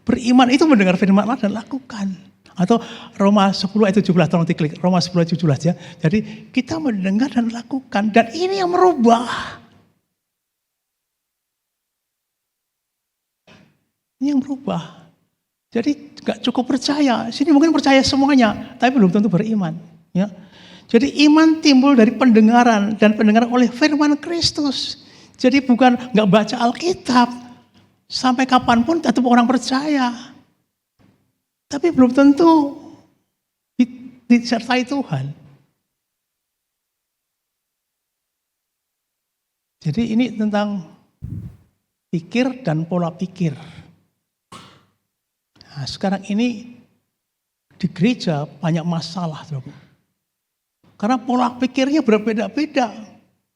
Beriman itu mendengar firman Allah dan lakukan. Atau Roma 10 ayat 17, tolong diklik. Roma 10 ayat 17 ya. Jadi kita mendengar dan lakukan. Dan ini yang merubah. Ini yang berubah. Jadi gak cukup percaya. Sini mungkin percaya semuanya. Tapi belum tentu beriman. Ya. Jadi iman timbul dari pendengaran dan pendengaran oleh firman Kristus. Jadi bukan nggak baca Alkitab sampai kapanpun tetap orang percaya. Tapi belum tentu disertai Tuhan. Jadi ini tentang pikir dan pola pikir. Nah, sekarang ini di gereja banyak masalah, saudara. Karena pola pikirnya berbeda-beda.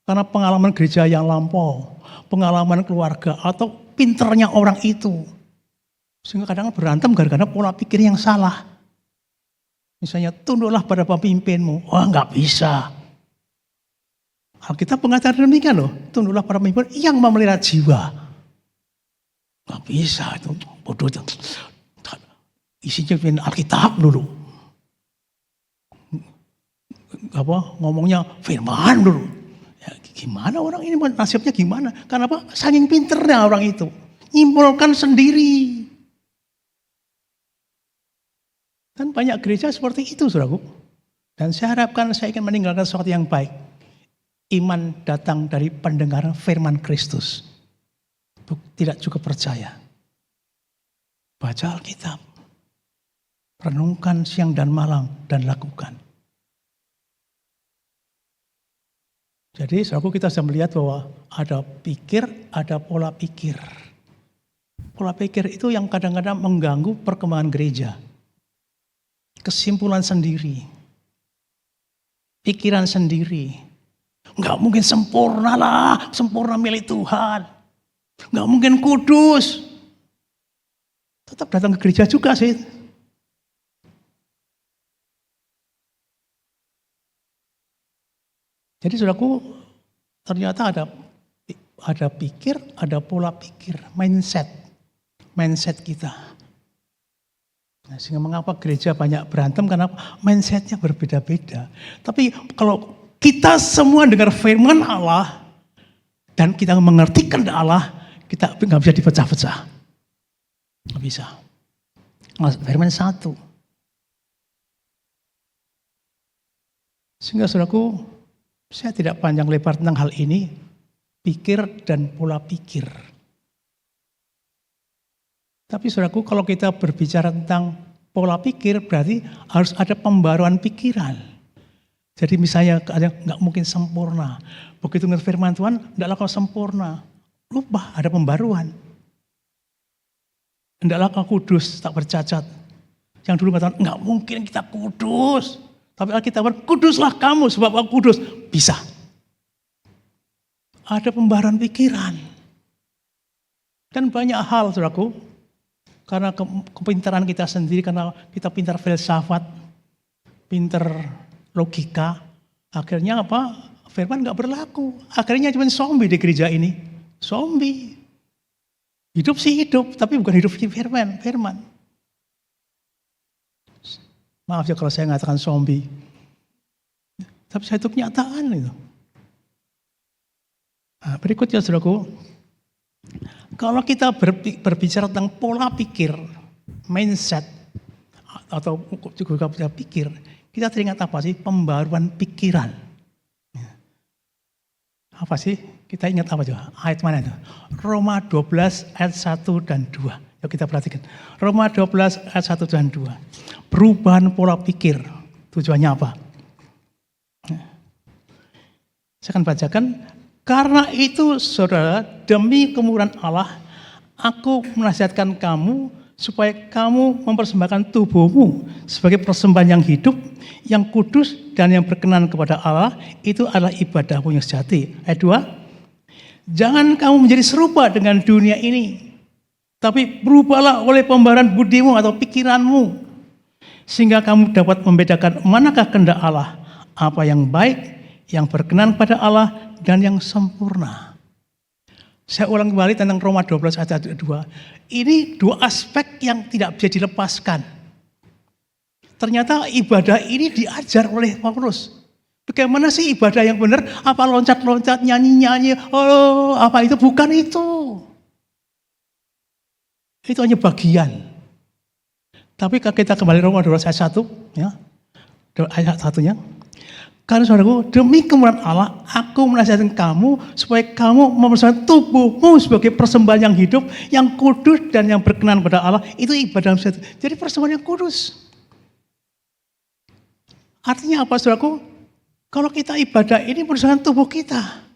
Karena pengalaman gereja yang lampau, pengalaman keluarga, atau pinternya orang itu. Sehingga kadang berantem gara-gara pola pikir yang salah. Misalnya, tunduklah pada pemimpinmu. Wah, nggak bisa. Alkitab mengatakan demikian loh. Tunduklah pada pemimpin yang memelihara jiwa. Nggak bisa, itu bodoh. Isinya Alkitab dulu. Ngomongnya firman dulu. Ya, gimana orang ini nasibnya gimana? Karena apa? Saking pinternya orang itu. Nyimpulkan sendiri. Dan banyak gereja seperti itu, saudaraku. Dan saya harapkan saya ingin meninggalkan sesuatu yang baik. Iman datang dari pendengaran firman Kristus. Tidak cukup percaya. Baca Alkitab. Renungkan siang dan malam dan lakukan. Jadi saudaraku kita bisa melihat bahwa ada pikir, ada pola pikir. Pola pikir itu yang kadang-kadang mengganggu perkembangan gereja. Kesimpulan sendiri. Pikiran sendiri. Enggak mungkin sempurna lah, sempurna milik Tuhan. Enggak mungkin kudus. Tetap datang ke gereja juga sih. Jadi saudaraku, ternyata ada pikir, ada pola pikir, mindset kita. Nah, sehingga mengapa gereja banyak berantem, karena mindsetnya berbeda-beda. Tapi kalau kita semua dengar firman Allah dan kita mengerti kehendak Allah, kita nggak bisa dipecah-pecah. Nggak bisa. Firman satu. Sehingga saudaraku, saya tidak panjang lebar tentang hal ini, pikir dan pola pikir. Tapi saudaraku, kalau kita berbicara tentang pola pikir, berarti harus ada pembaruan pikiran. Jadi misalnya nggak mungkin sempurna. Begitu dengar firman Tuhan, tidaklah kau sempurna. Lupa, ada pembaruan. Tidaklah kau kudus, tak bercacat. Yang dulu katakan, nggak mungkin kita kudus. Tapi Alkitab berkata, kuduslah kamu sebab aku kudus. Bisa. Ada pembaruan pikiran. Dan banyak hal, saudaraku. Karena kepintaran kita sendiri, karena kita pintar filsafat, pintar logika, akhirnya apa? Firman nggak berlaku. Akhirnya cuma zombie di gereja ini. Zombie. Hidup sih hidup, tapi bukan hidup firman. Maaf ya kalau saya mengatakan zombie. Tapi saya itu kenyataan itu. Nah, berikutnya saudaraku. Kalau kita berbicara tentang pola pikir, mindset, atau juga pola pikir, kita teringat apa sih? Pembaruan pikiran. Apa sih? Kita ingat apa juga? Ayat mana itu? Roma 12 ayat 1 dan 2. Yuk kita perhatikan. Roma 12 ayat 1 dan 2. Perubahan pola pikir. Tujuannya apa? Saya akan bacakan. Karena itu saudara, demi kemurahan Allah, aku menasihatkan kamu supaya kamu mempersembahkan tubuhmu sebagai persembahan yang hidup, yang kudus dan yang berkenan kepada Allah. Itu adalah ibadahmu yang sejati. Ayat 2. Jangan kamu menjadi serupa dengan dunia ini, tapi berubahlah oleh pembaharuan budimu atau pikiranmu, sehingga kamu dapat membedakan manakah kehendak Allah, apa yang baik, yang berkenan pada Allah, dan yang sempurna. Saya ulang kembali tentang Roma 12 ayat 2. Ini dua aspek yang tidak bisa dilepaskan. Ternyata ibadah ini diajar oleh Paulus. Bagaimana sih ibadah yang benar? Apa loncat-loncat, nyanyi-nyanyi? Oh, apa itu? Bukan itu. Itu hanya bagian. Tapi kalau kita kembali Roma 12 ayat 1, ya, ayat 1-nya. Karena saudaraku, demi kemurahan Allah, aku menasihatkan kamu supaya kamu mempersembahkan tubuhmu sebagai persembahan yang hidup, yang kudus dan yang berkenan pada Allah. Itu ibadah yang sejati. Jadi persembahan yang kudus. Artinya apa saudaraku? Kalau kita ibadah ini mempersembahkan tubuh kita.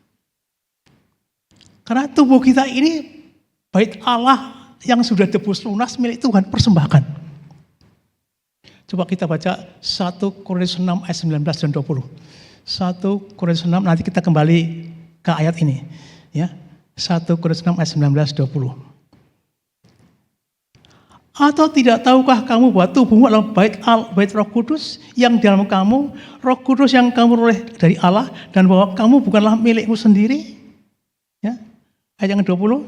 Karena tubuh kita ini bait Allah yang sudah tebus lunas milik Tuhan, persembahkan. Coba kita baca 1 Korintus 6 ayat 19 dan 20. 1 Korintus 6, nanti kita kembali ke ayat ini. Ya, 1 Korintus 6 ayat 19 20. Atau tidak tahukah kamu bahwa tubuhmu adalah bait Roh Kudus yang di dalam kamu, Roh Kudus yang kamu peroleh dari Allah, dan bahwa kamu bukanlah milikmu sendiri? Ya, ayat yang 20.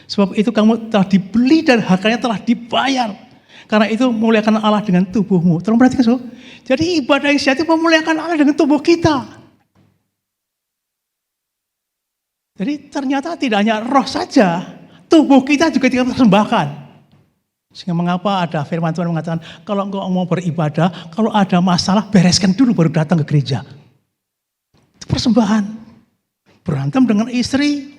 Sebab itu kamu telah dibeli dan harganya telah dibayar. Karena itu memuliakan Allah dengan tubuhmu. Tolong perhatikan, so. Jadi ibadah yang sejati memuliakan Allah dengan tubuh kita. Jadi ternyata tidak hanya roh saja, tubuh kita juga dipersembahkan. Sehingga mengapa ada firman Tuhan mengatakan, kalau engkau mau beribadah, kalau ada masalah bereskan dulu baru datang ke gereja. Itu persembahan. Berantem dengan istri,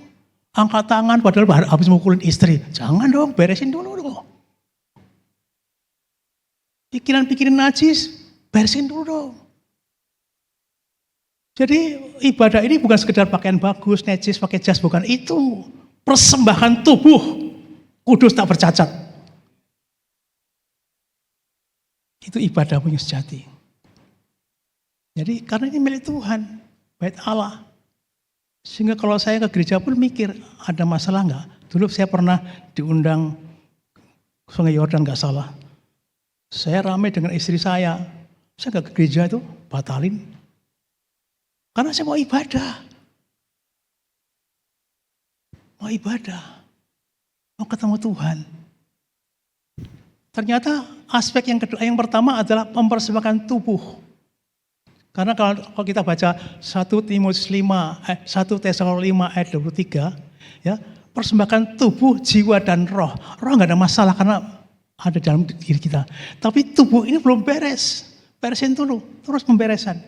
angkat tangan padahal habis mukulin istri. Jangan dong, beresin dulu dong. Pikiran-pikiran najis, beresin dulu dong. Jadi ibadah ini bukan sekedar pakaian bagus, najis, pakai jas, bukan itu. Persembahan tubuh, kudus tak bercacat. Itu ibadahmu yang sejati. Jadi karena ini milik Tuhan, bait Allah. Sehingga kalau saya ke gereja pun mikir, ada masalah enggak? Dulu saya pernah diundang Sungai Yordan, enggak salah. Saya ramai dengan istri saya nggak ke gereja itu, batalin. Karena saya mau ibadah. Mau ibadah. Mau ketemu Tuhan. Ternyata aspek yang kedua, yang pertama adalah mempersembahkan tubuh. Karena kalau kita baca 1 Tesalonika 5 ayat 23, ya, persembahkan tubuh, jiwa dan roh. Roh nggak ada masalah karena ada dalam diri kita. Tapi tubuh ini belum beres. Beresin dulu, terus pemberesan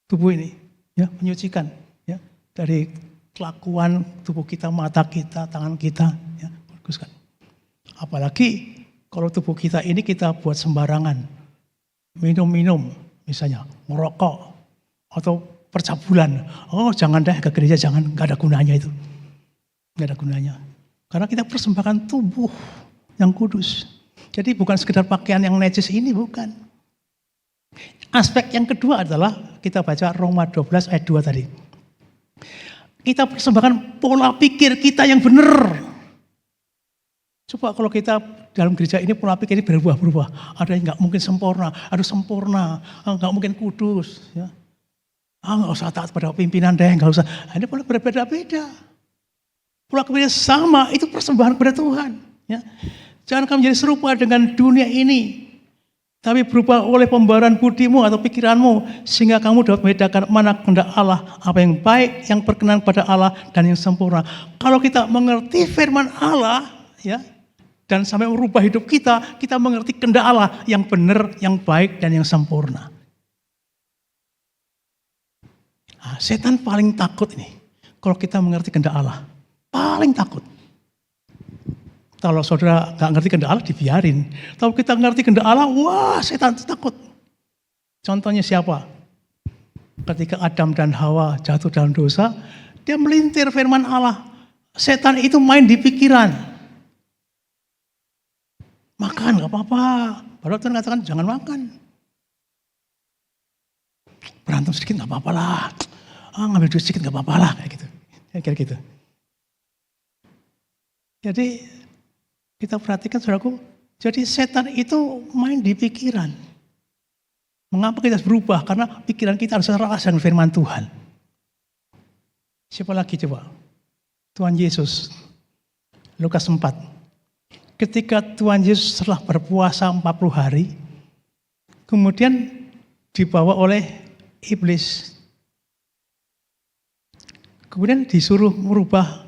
tubuh ini, ya, menyucikan, ya, dari kelakuan tubuh kita, mata kita, tangan kita, ya, baguskan. Apalagi kalau tubuh kita ini kita buat sembarangan, minum-minum, misalnya merokok atau percabulan. Oh, jangan deh ke gereja, jangan, nggak ada gunanya itu, nggak ada gunanya. Karena kita persembahkan tubuh yang kudus. Jadi bukan sekedar pakaian yang najis ini, bukan. Aspek yang kedua adalah kita baca Roma 12 ayat 2 tadi. Kita persembahkan pola pikir kita yang benar. Coba kalau kita dalam gereja ini pola pikir ini berubah-ubah. Ada yang nggak mungkin sempurna, ada sempurna, nggak mungkin kudus. Ya. Nggak usah taat pada pimpinan deh, nggak usah. Ini pola berbeda-beda. Pola pikir sama, itu persembahan kepada Tuhan. Ya. Jangan kamu menjadi serupa dengan dunia ini. Tapi berubah oleh pembaharuan budimu atau pikiranmu, sehingga kamu dapat membedakan mana kehendak Allah, apa yang baik, yang berkenan pada Allah, dan yang sempurna. Kalau kita mengerti firman Allah, ya, dan sampai merubah hidup kita, kita mengerti kehendak Allah yang benar, yang baik, dan yang sempurna. Nah, setan paling takut ini, kalau kita mengerti kehendak Allah, paling takut. Kalau saudara nggak ngerti kehendak Allah, dibiarin. Kalau kita ngerti kehendak Allah, wah, setan takut. Contohnya siapa? Ketika Adam dan Hawa jatuh dalam dosa, dia melintir firman Allah. Setan itu main di pikiran. Makan nggak apa-apa. Padahal Tuhan katakan jangan makan. Berantem sedikit nggak apa-apa lah. Ngambil duit sedikit nggak apa-apa lah, kayak gitu. Kayak gitu. Jadi kita perhatikan saudaraku, jadi setan itu main di pikiran. Mengapa kita harus berubah? Karena pikiran kita harus selaras dengan firman Tuhan. Siapa lagi coba? Tuhan Yesus. Lukas 4. Ketika Tuhan Yesus setelah berpuasa 40 hari, kemudian dibawa oleh iblis. Kemudian disuruh merubah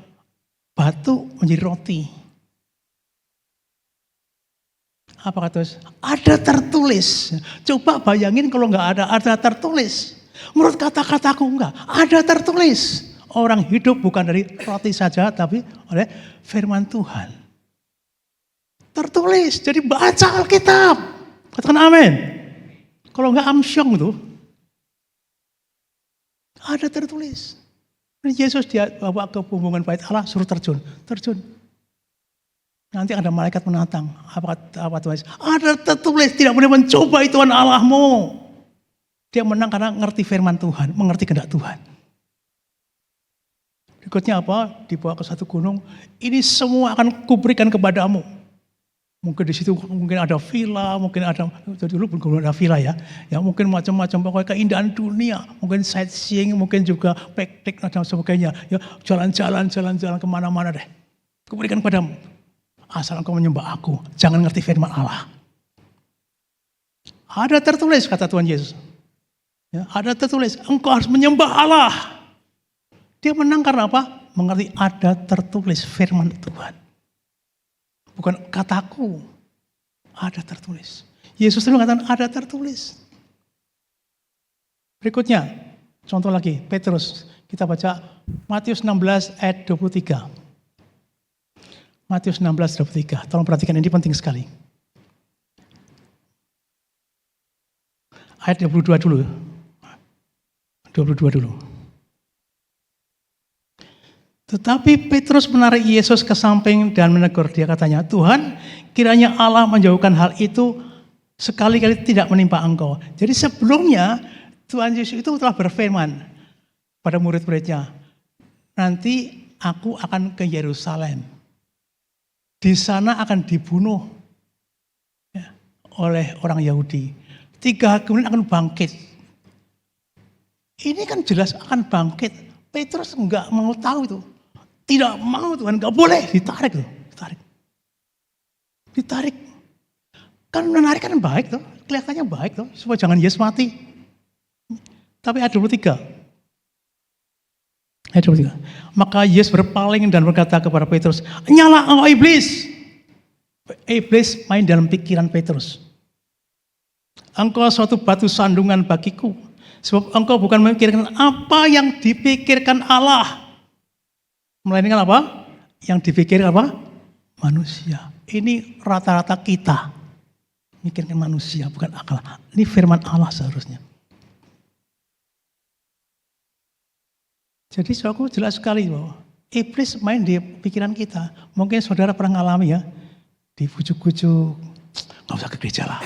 batu menjadi roti. Apa kata Yesus? Ada tertulis. Coba bayangin kalau nggak ada tertulis. Menurut kata-kataku enggak, ada tertulis. Orang hidup bukan dari roti saja, tapi oleh firman Tuhan. Tertulis, jadi baca Alkitab. Katakan amin. Kalau enggak amsyong itu. Ada tertulis. Yesus dia bawa ke bumbungan bait Allah, suruh terjun. Nanti ada malaikat menantang. Apa Tuhan? Ada tertulis, tidak boleh mencoba Tuhan Allahmu. Dia menang karena ngerti firman Tuhan, mengerti kehendak Tuhan. Berikutnya apa? Dibawa ke satu gunung. Ini semua akan kuberikan kepadamu. Mungkin di situ mungkin ada villa, mungkin ada dulu belum ada villa ya. Ya mungkin macam-macam pokoknya keindahan dunia, mungkin sightseeing, mungkin juga piknik dan sebagainya. Ya jalan-jalan kemana-mana deh. Kuberikan kepadamu. Asal engkau menyembah aku, jangan ngerti firman Allah. Ada tertulis kata Tuhan Yesus. Ya, ada tertulis, engkau harus menyembah Allah. Dia menang karena apa? Mengerti ada tertulis firman Tuhan. Bukan kataku, ada tertulis. Yesus itu mengatakan ada tertulis. Berikutnya, contoh lagi, Petrus. Kita baca Matius 16 ayat 23. Matius 16, 23. Tolong perhatikan, ini penting sekali. Ayat 22 dulu. 22 dulu. Tetapi Petrus menarik Yesus ke samping dan menegur dia, katanya, Tuhan, kiranya Allah menjauhkan hal itu sekali-kali tidak menimpa engkau. Jadi sebelumnya Tuhan Yesus itu telah berfirman pada murid-muridnya, nanti aku akan ke Yerusalem. Di sana akan dibunuh ya, oleh orang Yahudi. 3 hari kemudian akan bangkit. Ini kan jelas akan bangkit. Petrus enggak mau tahu itu. Tidak mau Tuhan, enggak boleh. Ditarik. Kan menarik kan baik tuh, kelihatannya baik tuh, supaya jangan Yesus mati. Tapi ayat 23. Ayat 23. Maka Yesus berpaling dan berkata kepada Petrus, nyala engkau iblis. Iblis main dalam pikiran Petrus. Engkau suatu batu sandungan bagiku. Sebab engkau bukan memikirkan apa yang dipikirkan Allah. Melainkan apa? Yang dipikirkan apa? Manusia. Ini rata-rata kita. Mikirkan manusia, bukan akal. Ini firman Allah seharusnya. Jadi saudaraku jelas sekali bahwa iblis main di pikiran kita. Mungkin saudara pernah ngalami ya. Dibujuk-bujuk, gak usah ke gereja lah.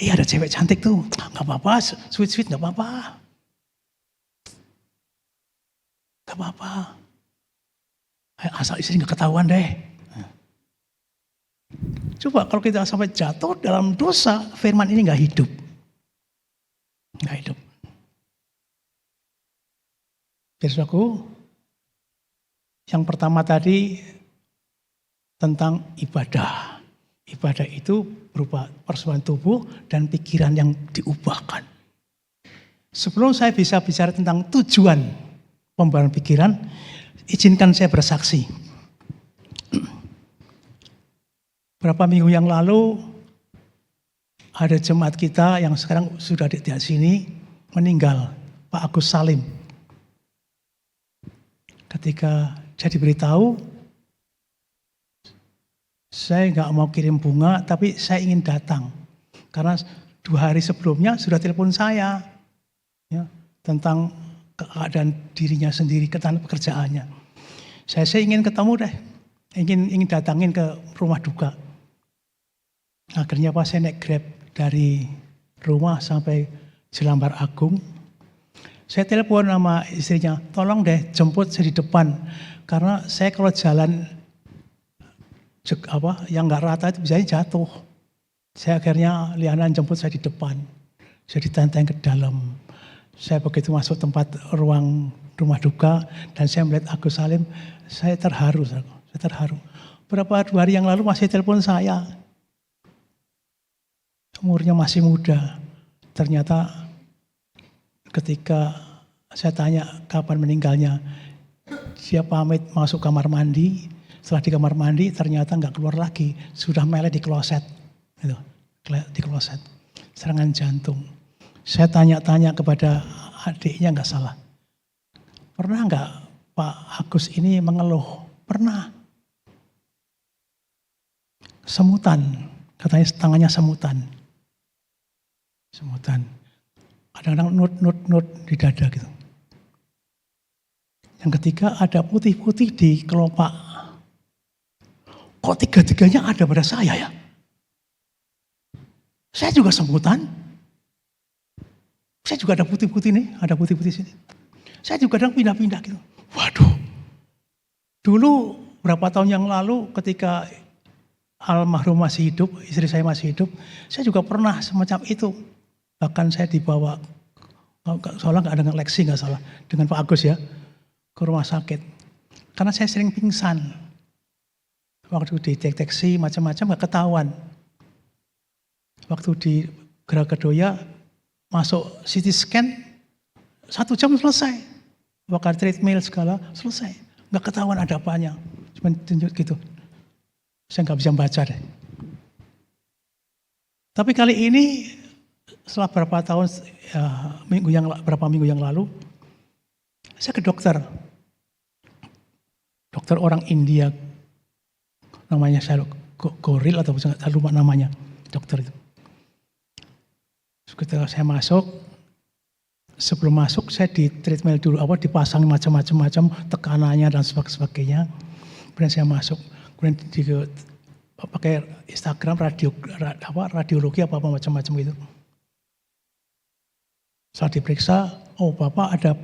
Ada cewek cantik tuh, gak apa-apa, sweet-sweet gak apa-apa. Gak apa-apa. Asal istri gak ketahuan deh. Coba kalau kita sampai jatuh dalam dosa, firman ini gak hidup. Gak hidup. Jadi saudaraku, yang pertama tadi tentang ibadah. Ibadah itu berupa persoalan tubuh dan pikiran yang diubahkan. Sebelum saya bisa bicara tentang tujuan pembaharuan pikiran, izinkan saya bersaksi. Berapa minggu yang lalu ada jemaat kita yang sekarang sudah di sini meninggal, Pak Agus Salim. Ketika saya diberitahu, saya nggak mau kirim bunga, tapi saya ingin datang. Karena 2 hari sebelumnya sudah telepon saya ya, tentang keadaan dirinya sendiri, keadaan pekerjaannya. Saya ingin ketemu deh, ingin datangin ke rumah duka. Akhirnya Pak saya naik Grab dari rumah sampai Jelambar Agung. Saya telepon sama istrinya, tolong deh jemput saya di depan. Karena saya kalau jalan yang nggak rata itu biasanya jatuh. Saya akhirnya Liana jemput saya di depan. Saya ditenteng ke dalam. Saya begitu masuk tempat ruang rumah duka dan saya melihat Agus Salim, saya terharu. Saya terharu. Berapa 2 hari yang lalu masih telepon saya. Umurnya masih muda. Ternyata ketika saya tanya kapan meninggalnya, dia pamit masuk kamar mandi. Setelah di kamar mandi ternyata nggak keluar lagi, sudah melet di kloset, gitu, di kloset, serangan jantung. Saya tanya-tanya kepada adiknya nggak salah, pernah nggak Pak Agus ini mengeluh? Pernah. Semutan, katanya tangannya semutan, kadang-kadang nut di dada gitu. Yang ketiga ada putih-putih di kelopak. Kok 3-tiganya ada pada saya ya? Saya juga semutan. Saya juga ada putih-putih nih, ada putih-putih sini. Saya juga kadang pindah-pindah gitu. Waduh. Dulu berapa tahun yang lalu ketika almarhum masih hidup, istri saya masih hidup, saya juga pernah semacam itu. Bahkan saya dibawa, soalnya nggak dengan Lexi nggak salah, dengan Pak Agus ya, ke rumah sakit. Karena saya sering pingsan. Waktu dideteksi macam-macam gak ketahuan. Waktu di Geragadoya masuk CT scan 1 jam selesai. Bakar treadmill segala selesai. Gak ketahuan ada apanya. Cuma tunjuk gitu. Saya gak bisa baca deh. Tapi kali ini setelah berapa tahun, berapa minggu yang lalu, saya ke dokter. Dokter orang India. Namanya saya Goril atau saya lupa namanya dokter itu. Ketika saya masuk, sebelum masuk saya di treadmill dulu, dipasang macam-macam tekanannya dan sebagainya. Kemudian saya masuk, kemudian pakai Instagram radiologi apa macam-macam gitu. Saat diperiksa, Bapak ada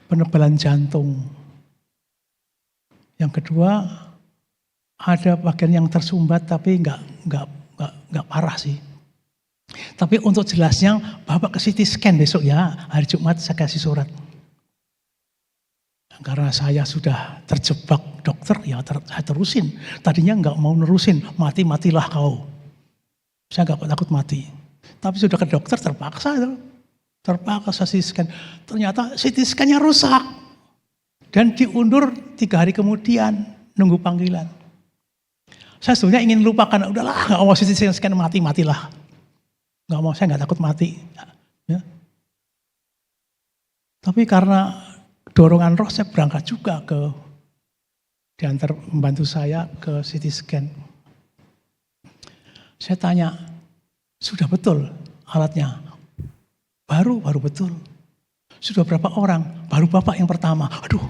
penebalan jantung. Yang kedua, ada bagian yang tersumbat tapi nggak parah sih. Tapi untuk jelasnya, Bapak ke CT scan besok ya, hari Jumat saya kasih surat. Karena saya sudah terjebak dokter, ya saya terusin. Tadinya nggak mau nerusin, matilah kau. Saya nggak takut mati. Tapi sudah ke dokter terpaksa itu. Terpaksa CT scan. Ternyata CT scan-nya rusak. Dan diundur 3 hari kemudian. Nunggu panggilan. Saya sebenarnya ingin lupakan. Udahlah, nggak mau CT scan matilah. Nggak mau, saya nggak takut mati. Ya. Tapi karena dorongan roh saya berangkat juga diantar membantu saya ke CT scan. Saya tanya, sudah betul alatnya? Baru betul. Sudah berapa orang? Baru bapak yang pertama. Aduh.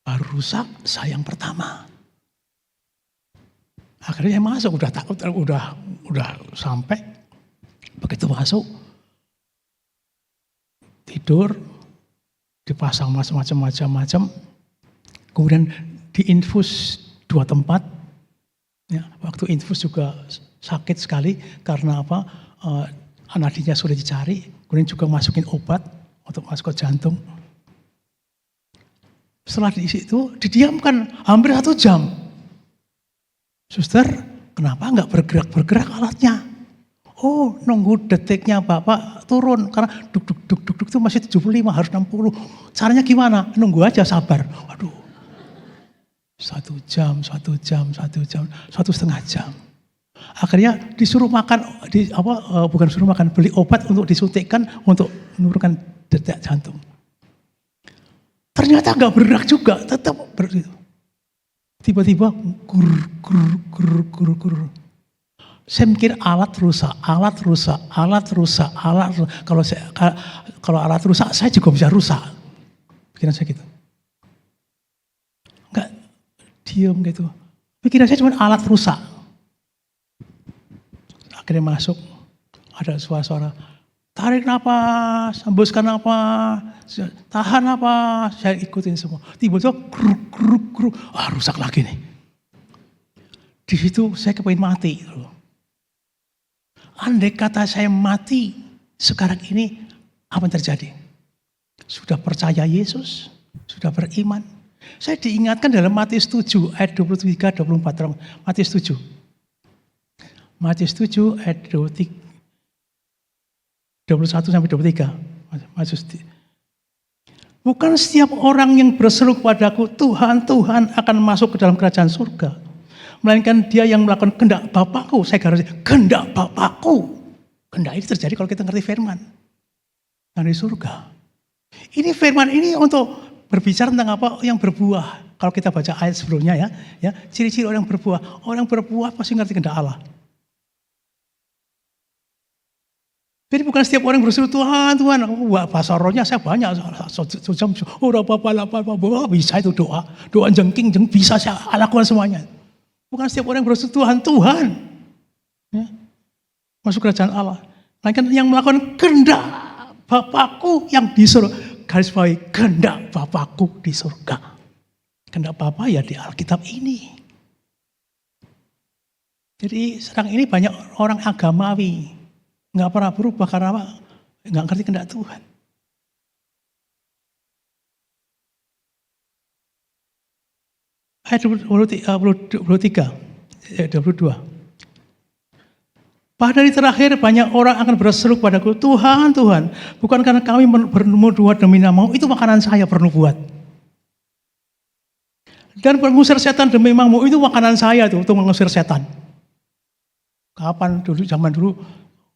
Baru rusak, saya yang pertama. Akhirnya saya masuk, udah takut, udah sampai. Begitu masuk, tidur, dipasang macam-macam. Kemudian diinfus 2 tempat. Ya, waktu infus juga sakit sekali karena apa? Nadinya sudah dicari, kemudian juga masukin obat untuk masuk ke jantung. Setelah di situ didiamkan hampir 1 jam. Suster, kenapa nggak bergerak alatnya? Oh, nunggu detiknya Bapak turun karena duk itu masih 75 harus 60. Caranya gimana? Nunggu aja, sabar. Waduh. 1 jam, 1,5 jam. Akhirnya disuruh makan, bukan suruh makan, beli obat untuk disuntikkan untuk menurunkan detak jantung. Ternyata nggak bergerak juga, tetap begitu. Tiba-tiba gur. Saya mikir alat rusak. Kalau alat rusak, saya juga bisa rusak. Pikiran saya gitu. Enggak, diam gitu. Pikiran saya cuma alat rusak. Akhirnya masuk, ada suara-suara, tarik napas, hembuskan napas, tahan napas, saya ikutin semua. Tiba-tiba gruk, rusak lagi nih. Di situ saya kepingin mati. Andai kata saya mati sekarang ini, apa yang terjadi? Sudah percaya Yesus, sudah beriman. Saya diingatkan dalam Matius 7 ayat 23-24. Matius 7 ayat 21-23. Bukan setiap orang yang berseru kepadaku, Tuhan, Tuhan akan masuk ke dalam kerajaan surga. Melainkan dia yang melakukan kehendak Bapakku. Saya garis, kehendak Bapakku. Kehendak ini terjadi kalau kita ngerti firman. Yang di surga. Ini firman ini untuk berbicara tentang apa yang berbuah. Kalau kita baca ayat sebelumnya ya, ciri-ciri orang berbuah. Orang berbuah pasti ngerti kehendak Allah. Jadi bukan setiap orang berseru Tuhan, bahasa rohnya saya banyak. Bisa itu doa jengking bisa saya lakukan semuanya. Bukan setiap orang berseru Tuhan, ya, masuk kerajaan Allah. Melainkan yang melakukan kehendak Bapakku yang di surga. Garis bawahi, kehendak Bapakku di surga. Kehendak Bapa ya di Alkitab ini. Jadi sekarang ini banyak orang agamawi. Nggak pernah berubah karena apa? Nggak ngerti kehendak Tuhan. Ayat 22. Pada hari terakhir banyak orang akan berseru kepadaku, Tuhan, Tuhan, bukan karena kami bernubuat demi nama-Mu, itu makanan saya bernubuat. Dan mengusir setan demi nama-Mu, itu makanan saya itu untuk mengusir setan. Kapan dulu, zaman dulu,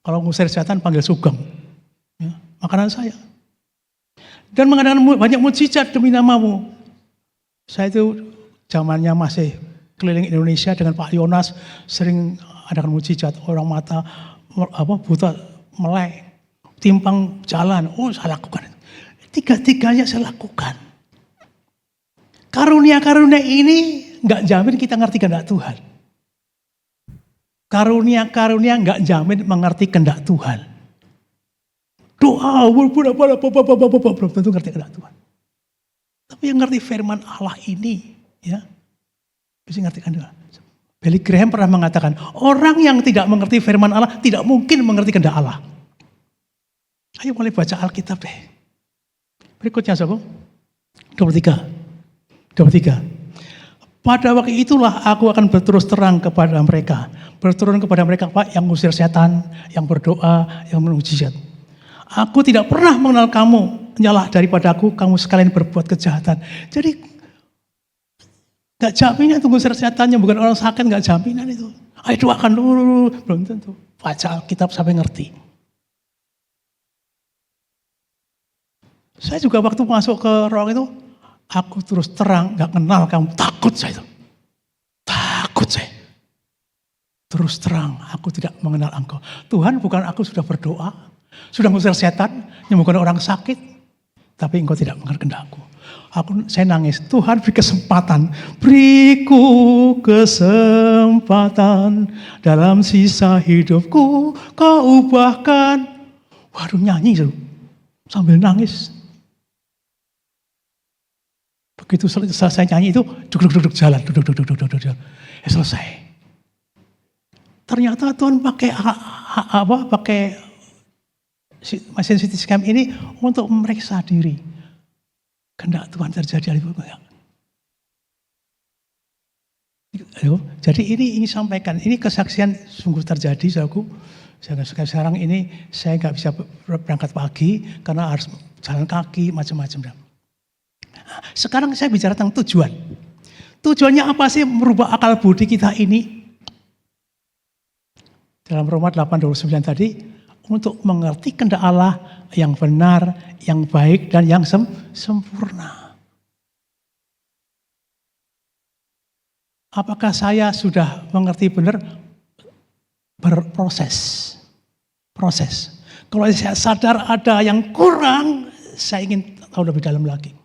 kalau mengusir setan panggil sugeng. Ya, makanan saya. Dan mengadakan banyak mujizat demi nama-Mu. Saya itu zamannya masih keliling Indonesia dengan Pak Yonas, sering adakan mujizat. Orang mata buta melek, timpang jalan. Oh, saya lakukan. Tiga-tiganya saya lakukan. Karunia-karunia ini nggak jamin kita ngerti kehendak Tuhan. Karunia-karunia nggak jamin mengerti kehendak Tuhan. Doa, belum tentu ngerti kehendak Tuhan. Tapi yang ngerti firman Allah ini, ya, bisa ngerti kehendak. Billy Graham pernah mengatakan, orang yang tidak mengerti firman Allah tidak mungkin mengerti kehendak Allah. Ayo mulai baca Alkitab deh. Berikutnya, sahabat. 23. Pada waktu itulah aku akan berterus terang kepada mereka. Berturun kepada mereka, Pak, yang ngusir setan, yang berdoa, yang mujizat. Aku tidak pernah mengenal kamu, nyalah daripada aku, kamu sekalian berbuat kejahatan. Jadi, gak jaminan itu ngusir setannya, bukan orang sakit, gak jaminan itu. Ayo doakan dulu, belum tentu. Baca Alkitab sampai ngerti. Saya juga waktu masuk ke ruang itu, aku terus terang, gak kenal kamu, takut saya itu. Takut saya. Terus terang, aku tidak mengenal engkau. Tuhan, bukan aku sudah berdoa, sudah ngusir setan, menyembuhkan orang sakit, tapi engkau tidak mengerti kehendakku. Saya nangis, Tuhan beri kesempatan, beriku kesempatan dalam sisa hidupku, kau ubahkan. Waduh, nyanyi sambil nangis. Begitu selesai nyanyi itu, duduk jalan, duduk. Ya selesai. Ternyata Tuhan pakai mesin CT scan ini untuk memeriksa diri. Kehendak Tuhan terjadi. Jadi ini sampaikan, ini kesaksian sungguh terjadi, saudaraku. Sekarang ini saya nggak bisa berangkat pagi karena harus jalan kaki macam-macam. Sekarang saya bicara tentang tujuan. Tujuannya apa sih merubah akal budi kita ini? Dalam Roma 8:29 tadi, untuk mengerti kehendak Allah yang benar, yang baik, dan yang sempurna. Apakah saya sudah mengerti benar? Berproses. Proses. Kalau saya sadar ada yang kurang, saya ingin tahu lebih dalam lagi.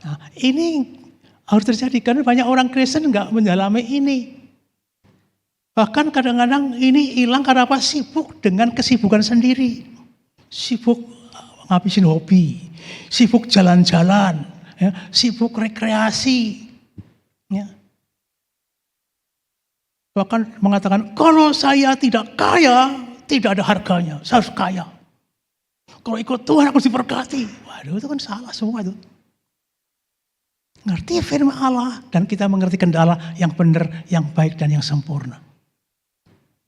Nah, ini harus terjadi karena banyak orang Kristen nggak mendalami ini. Bahkan kadang-kadang ini hilang karena apa? Sibuk dengan kesibukan sendiri. Sibuk ngabisin hobi, sibuk jalan-jalan, ya, sibuk rekreasi. Ya. Bahkan mengatakan, kalau saya tidak kaya, tidak ada harganya, saya harus kaya. Kalau ikut Tuhan aku harus diberkati. Waduh, itu kan salah semua itu. Ngerti firman Allah dan kita mengerti kehendak Allah yang benar, yang baik dan yang sempurna.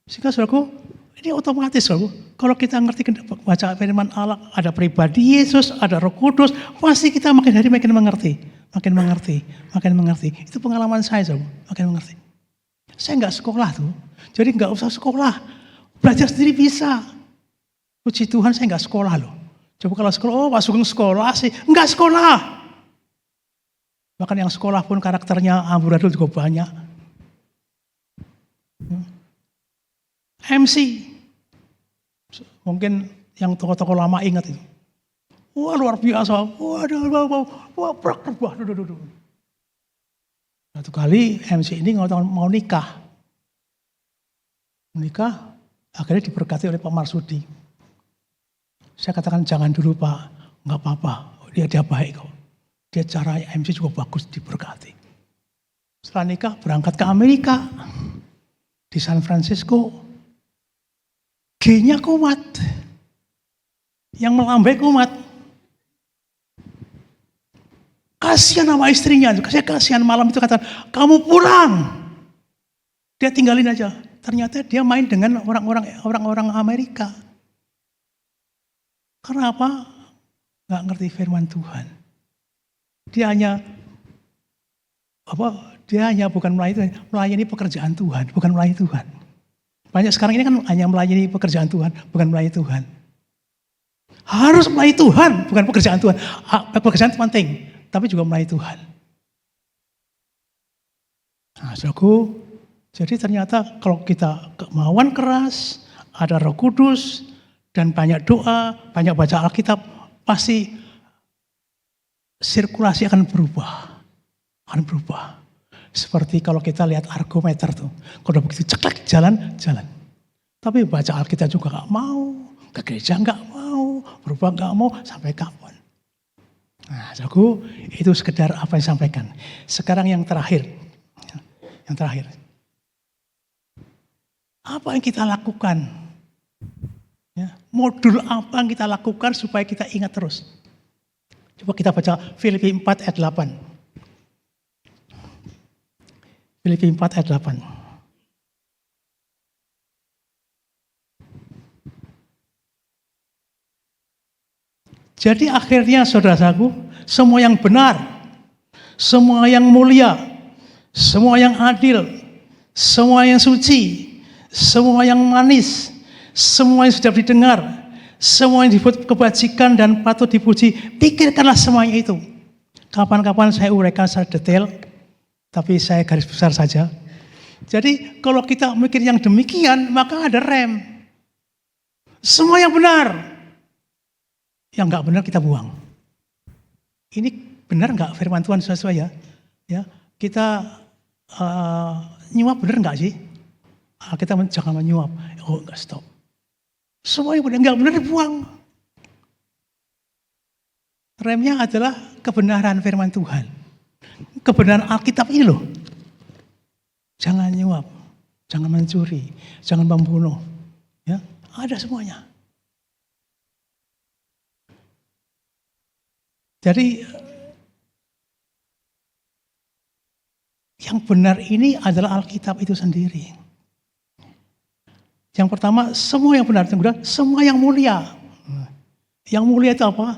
Sehingga saudaraku, ini otomatis saudaraku. Kalau kita ngerti baca firman Allah, ada pribadi Yesus, ada Roh Kudus, pasti kita makin hari makin mengerti. Itu pengalaman saya saudaraku, makin mengerti. Saya nggak sekolah tuh, jadi nggak usah sekolah. Belajar sendiri bisa. Puji Tuhan saya nggak sekolah loh. Coba kalau sekolah, Pak Sugeng sekolah sih. Nggak sekolah. Bahkan yang sekolah pun karakternya amburadul juga banyak. MC. Mungkin yang tokoh-tokoh lama ingat itu. Wah luar biasa. Wah. Satu kali MC ini mau nikah. Menikah, akhirnya diberkati oleh Pak Marsudi. Saya katakan jangan dulu Pak, nggak apa-apa. Dia baik kok. Dia cara MC juga bagus, diberkati. Setelah nikah berangkat ke Amerika. Di San Francisco. G-nya kumat. Yang melambai kumat. Kasihan sama istrinya. Saya kasihan malam itu kata, kamu pulang. Dia tinggalin aja. Ternyata dia main dengan orang-orang Amerika. Karena apa? Nggak ngerti firman Tuhan. Dia hanya bukan melayani pekerjaan Tuhan, bukan melayani Tuhan. Banyak sekarang ini kan hanya melayani pekerjaan Tuhan, bukan melayani Tuhan. Harus melayani Tuhan, bukan pekerjaan Tuhan. Pekerjaan itu penting, tapi juga melayani Tuhan. Nah, saudaraku, jadi ternyata kalau kita kemauan keras, ada Roh Kudus, dan banyak doa, banyak baca Alkitab, pasti sirkulasi akan berubah. Seperti kalau kita lihat argometer tuh. Kalau begitu ceklek jalan. Tapi baca Alkitab juga gak mau. Ke gereja gak mau. Berubah gak mau. Sampai kapan? Nah, saudaraku, itu sekedar apa yang disampaikan. Sekarang yang terakhir. Apa yang kita lakukan? Ya, modul apa yang kita lakukan supaya kita ingat terus? Coba kita baca Filipi 4 ayat 8. Filipi 4 ayat 8. Jadi akhirnya saudaraku, semua yang benar, semua yang mulia, semua yang adil, semua yang suci, semua yang manis, semua yang sudah didengar, semua yang disebut kebajikan dan patut dipuji, pikirkanlah semuanya itu. Kapan-kapan saya uraikan secara detail, tapi saya garis besar saja. Jadi kalau kita mikir yang demikian, maka ada rem. Semua yang benar. Yang nggak benar kita buang. Ini benar nggak firman Tuhan sesuai ya? Ya, kita nyuap benar nggak sih? Kita jangan menyuap. Oh nggak, stop. Semua yang benar nggak benar dibuang. Remnya adalah kebenaran firman Tuhan. Kebenaran Alkitab ini loh. Jangan nyuap, jangan mencuri, jangan membunuh. Ya, ada semuanya. Jadi yang benar ini adalah Alkitab itu sendiri. Yang pertama, semua yang benar, yang kedua, semua yang mulia. Yang mulia itu apa?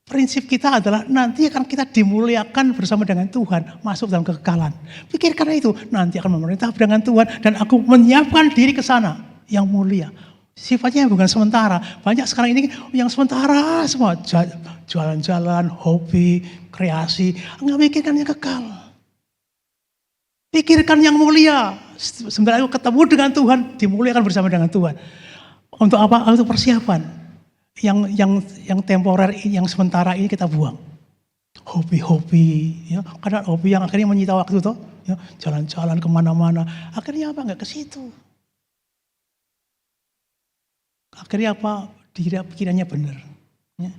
Prinsip kita adalah nanti akan kita dimuliakan bersama dengan Tuhan, masuk dalam kekekalan. Pikirkan itu, nanti akan memerintah dengan Tuhan dan aku menyiapkan diri ke sana yang mulia. Sifatnya bukan sementara. Banyak sekarang ini yang sementara semua. Jalan-jalan, hobi, kreasi. Enggak mikirkan yang kekal. Pikirkan yang mulia. Sebentar aku ketemu dengan Tuhan, dimuliakan bersama dengan Tuhan. Untuk apa? Untuk persiapan. Yang temporer, yang sementara ini kita buang. Hobi-hobi. Ya. Karena hobi yang akhirnya menyita waktu toh. Ya. Jalan-jalan kemana-mana. Akhirnya apa? Enggak ke situ. Akhirnya apa? Pikirannya benar. Ya.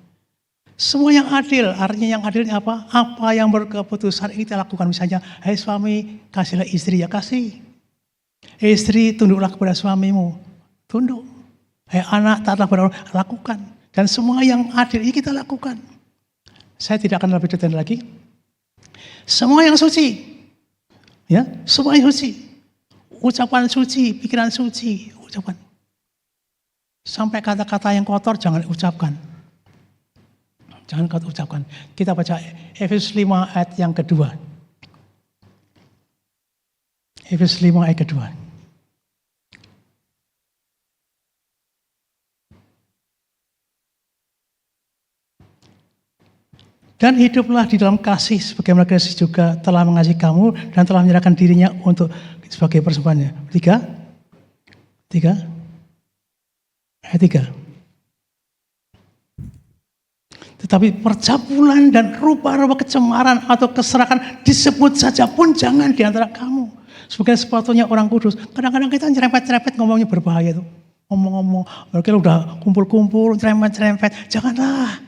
Semua yang adil, artinya yang adil apa? Apa yang berkeputusan ini kita lakukan. Misalnya, hai suami, kasihlah istri, ya kasih. Istri, tunduklah kepada suamimu. Tunduk. Hai anak, taatlah kepada orang, lakukan. Dan semua yang adil ini kita lakukan. Saya tidak akan lebih detail lagi. Semua yang suci. Ya, semua yang suci. Ucapan suci, pikiran suci, ucapan. Sampai kata-kata yang kotor jangan ucapkan. Jangan kau ucapkan. Kita baca Efesus 5 ayat yang kedua. Efesus 5 ayat kedua. Dan hiduplah di dalam kasih sebagaimana Kristus juga telah mengasihi kamu dan telah menyerahkan dirinya untuk sebagai persembahannya. 3. Ayat 3. Tetapi percabulan dan rupa-rupa kecemaran atau keserakan disebut saja pun jangan di antara kamu. Sebagai sepatutnya orang kudus. Kadang-kadang kita nyerempet-nyerempet ngomongnya berbahaya tuh. Ngomong-ngomong, kalau udah kumpul-kumpul, nyerempet-nyerempet. Janganlah.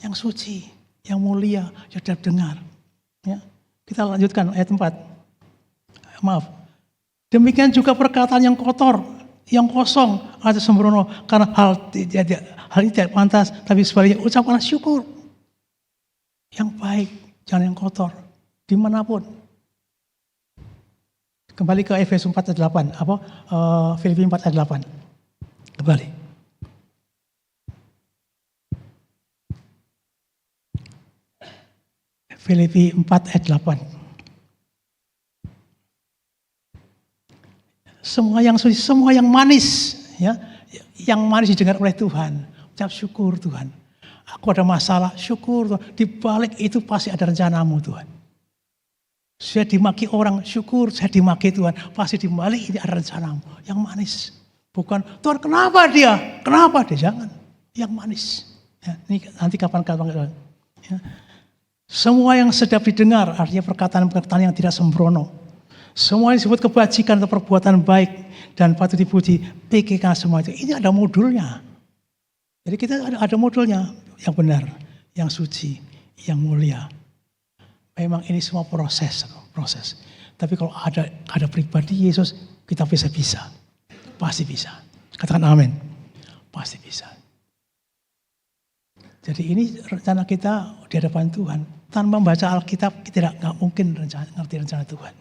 Yang suci, yang mulia, yang sudah dengar. Ya. Kita lanjutkan ayat 4. Maaf. Demikian juga perkataan yang kotor, yang kosong atau sembrono, karena hal ini tidak pantas, tapi sebaliknya ucapkanlah syukur. Yang baik, jangan yang kotor, dimanapun. Kembali ke Efesus 4 ayat 8, Filipi 4 ayat 8. Kembali. Filipi 4 ayat 8. Semua yang suci, semua yang manis, ya, yang manis didengar oleh Tuhan. Ucap syukur Tuhan. Aku ada masalah, syukur Tuhan. Di balik itu pasti ada rencanamu Tuhan. Saya dimaki orang, syukur saya dimaki Tuhan. Pasti di balik ini ada rencanamu. Yang manis. Bukan, Tuhan kenapa dia? Kenapa dia? Jangan. Yang manis. Ya, ini nanti kapan-kapan. Ya. Semua yang sedap didengar, artinya perkataan-perkataan yang tidak sembrono. Semua yang disebut kebajikan atau perbuatan baik dan patut dipuji, pikirkan semua itu. Ini ada modulnya. Jadi kita ada modulnya yang benar, yang suci, yang mulia. Memang ini semua proses. Tapi kalau ada pribadi Yesus, kita bisa. Pasti bisa. Katakan amin. Pasti bisa. Jadi ini rencana kita di hadapan Tuhan. Tanpa membaca Alkitab, kita nggak mungkin ngerti rencana Tuhan.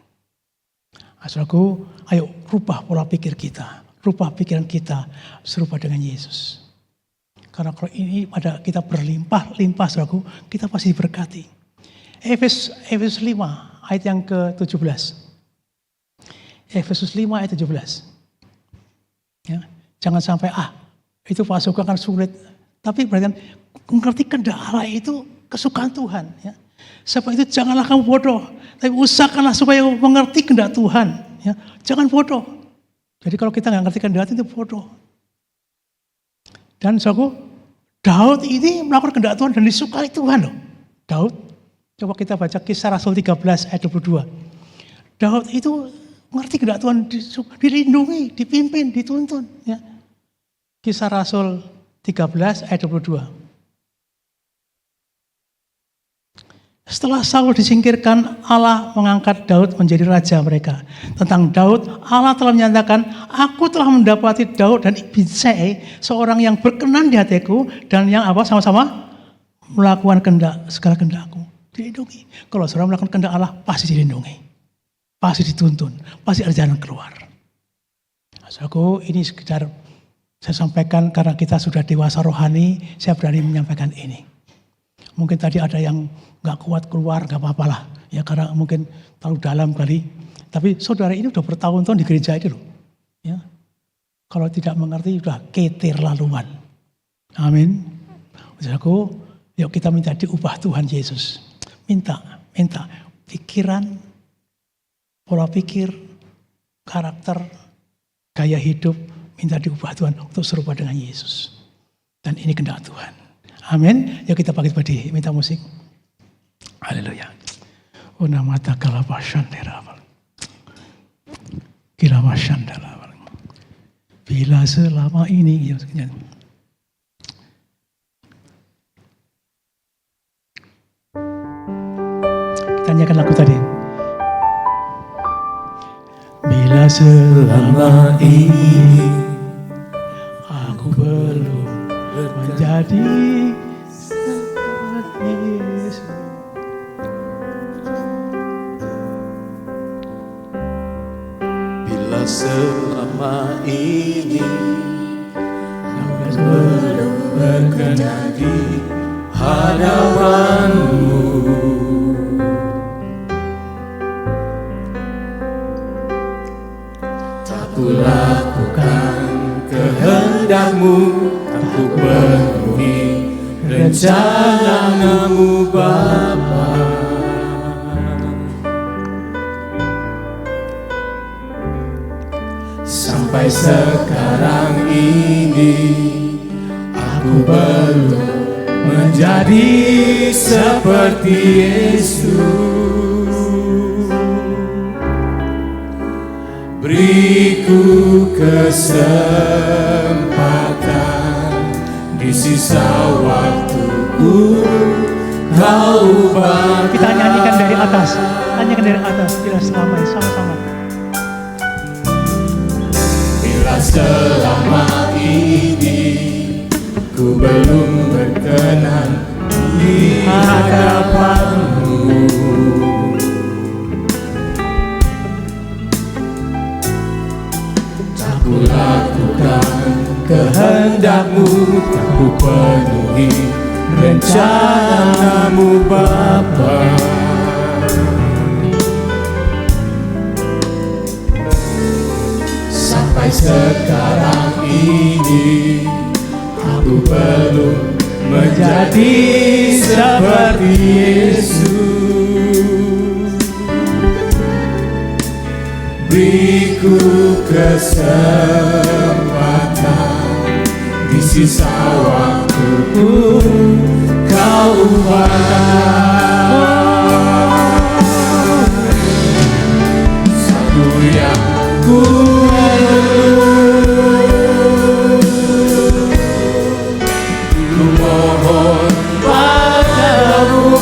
Saudaraku, ayo rubah pola pikir kita. Rubah pikiran kita serupa dengan Yesus. Karena kalau ini pada kita berlimpah-limpah, saudaraku, kita pasti diberkati. Efesus 5 ayat yang ke-17. Efesus 5 ayat 17. Ya, jangan sampai itu pasukan kan sulit. Tapi berarti mengerti kehendak Allah itu kesukaan Tuhan. Ya. Sebab itu janganlah kamu bodoh, tapi usahakanlah supaya mengerti kehendak Tuhan. Ya. Jangan bodoh. Jadi kalau kita nggak ngerti kehendak itu bodoh. Dan saudaraku, Daud ini melakukan kehendak Tuhan dan disukai Tuhan loh. Daud, coba kita baca Kisah Rasul 13 ayat 22. Daud itu ngerti kehendak Tuhan, dilindungi, dipimpin, dituntun. Ya. Kisah Rasul 13 ayat 22. Setelah Saul disingkirkan, Allah mengangkat Daud menjadi raja mereka. Tentang Daud, Allah telah menyatakan, aku telah mendapati Daud dan Ibisai, seorang yang berkenan di hatiku, dan yang sama-sama melakukan segala kehendakku. Dilindungi. Kalau saudara melakukan kehendak Allah, pasti dilindungi. Pasti dituntun. Pasti ada jalan keluar. Saudaraku, ini sekedar saya sampaikan karena kita sudah dewasa rohani, saya berani menyampaikan ini. Mungkin tadi ada yang gak kuat keluar, gak apa-apa lah. Ya karena mungkin terlalu dalam kali. Tapi saudara ini udah bertahun-tahun di gereja itu loh. Ya. Kalau tidak mengerti udah ketir laluan. Amin. Saudaraku, yuk kita minta diubah Tuhan Yesus. Minta pikiran, pola pikir, karakter, gaya hidup, minta diubah Tuhan untuk serupa dengan Yesus. Dan ini kehendak Tuhan. Amin. Yuk kita pagi-pagi minta musik. Haleluya. Unamata kalapashandera. Kilapashandera. Bila selama ini, ya, tanyakan lagu tadi. Bila selama ini aku belum menjadi seperti Yesus. Bila selama ini aku belum berkenan di hadapan-Mu, tak kulakukan kehendak-Mu, tak ku penuhi rencana-Mu Bapa. Sampai sekarang ini aku belum menjadi seperti Yesus. Beriku kesempatan di sisa waktuku, Kau ubah. Kita nyanyikan dari atas. Bila selama ini sama-sama. Bila selama ini ku belum berkenan di hadapan-Mu, tak ku lakukan kehendak-Mu, tak ku penuhi rencana-Mu Bapa. Sampai sekarang ini aku belum menjadi seperti Yesus. Beriku kesempatan di sisa waktuku, Kau ubah. Satu yang ku mohon padamu,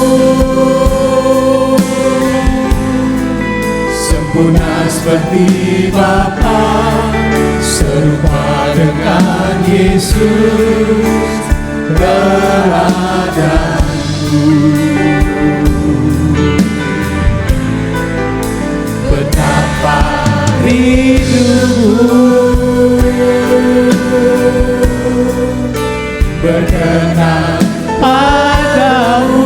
sempurna seperti Bapa, serupa dengan Yesus, teladanku. rinduku. berkenan Padamu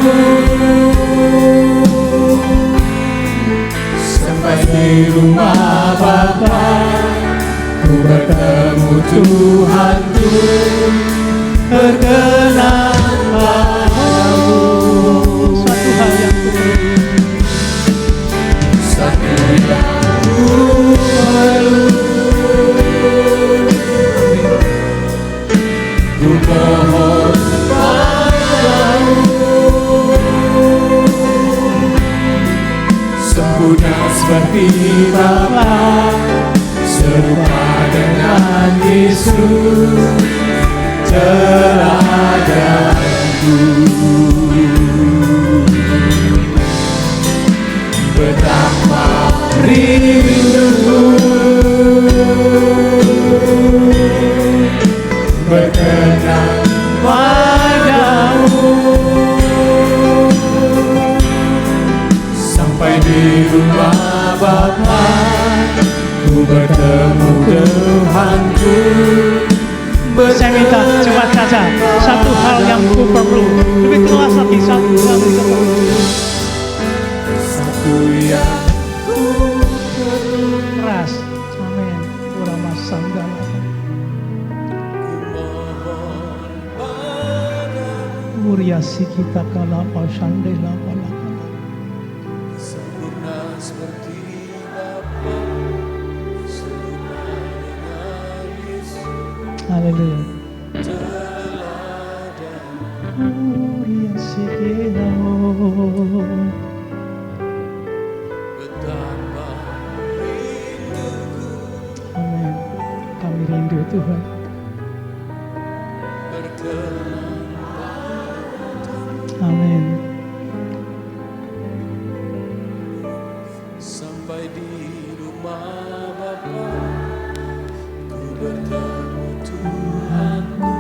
sampai di rumah Bapa, ku bertemu Tuhanku, berkenan padamu. Satu hal yang ku satu yang ku perlu, ku mohon padamu, sempurna seperti Bapa, serupa dengan Yesus teladanku. Betapa rinduku berkenan padamu. sampai di rumah Bapa, ku bertemu Tuhanku. Saya minta cepat saja, satu hal yang ku perlu. Lebih keras lagi, satu hal yang ku perlu. Satu yang Keras, amin. Urama sanggala. Uriasi kita kalapa shandela palakala. sempurna seperti Bapa, serupa dengan Yesus Haleluya. teladan. Uriasi kita. Betapa rinduku Amin. Kami rindu Tuhan. berkenan Amin. sampai di rumah Bapa, ku bertemu Tuhanku,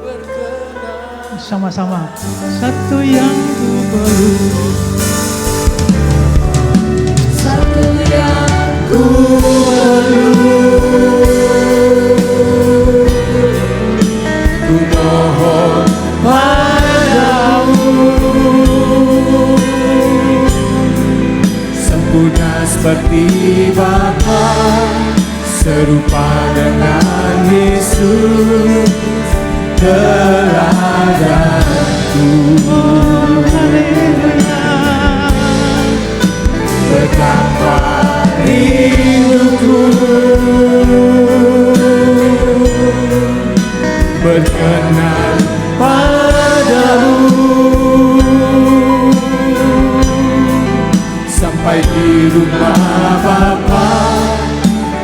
berkenan Sama-sama. Satu yang ku perlu. satu yang ku perlu, ku mohon padamu, sempurna seperti Bapa, serupa dengan Yesus teladanku. Betapa rinduku berkenan padamu, sampai di rumah Bapa,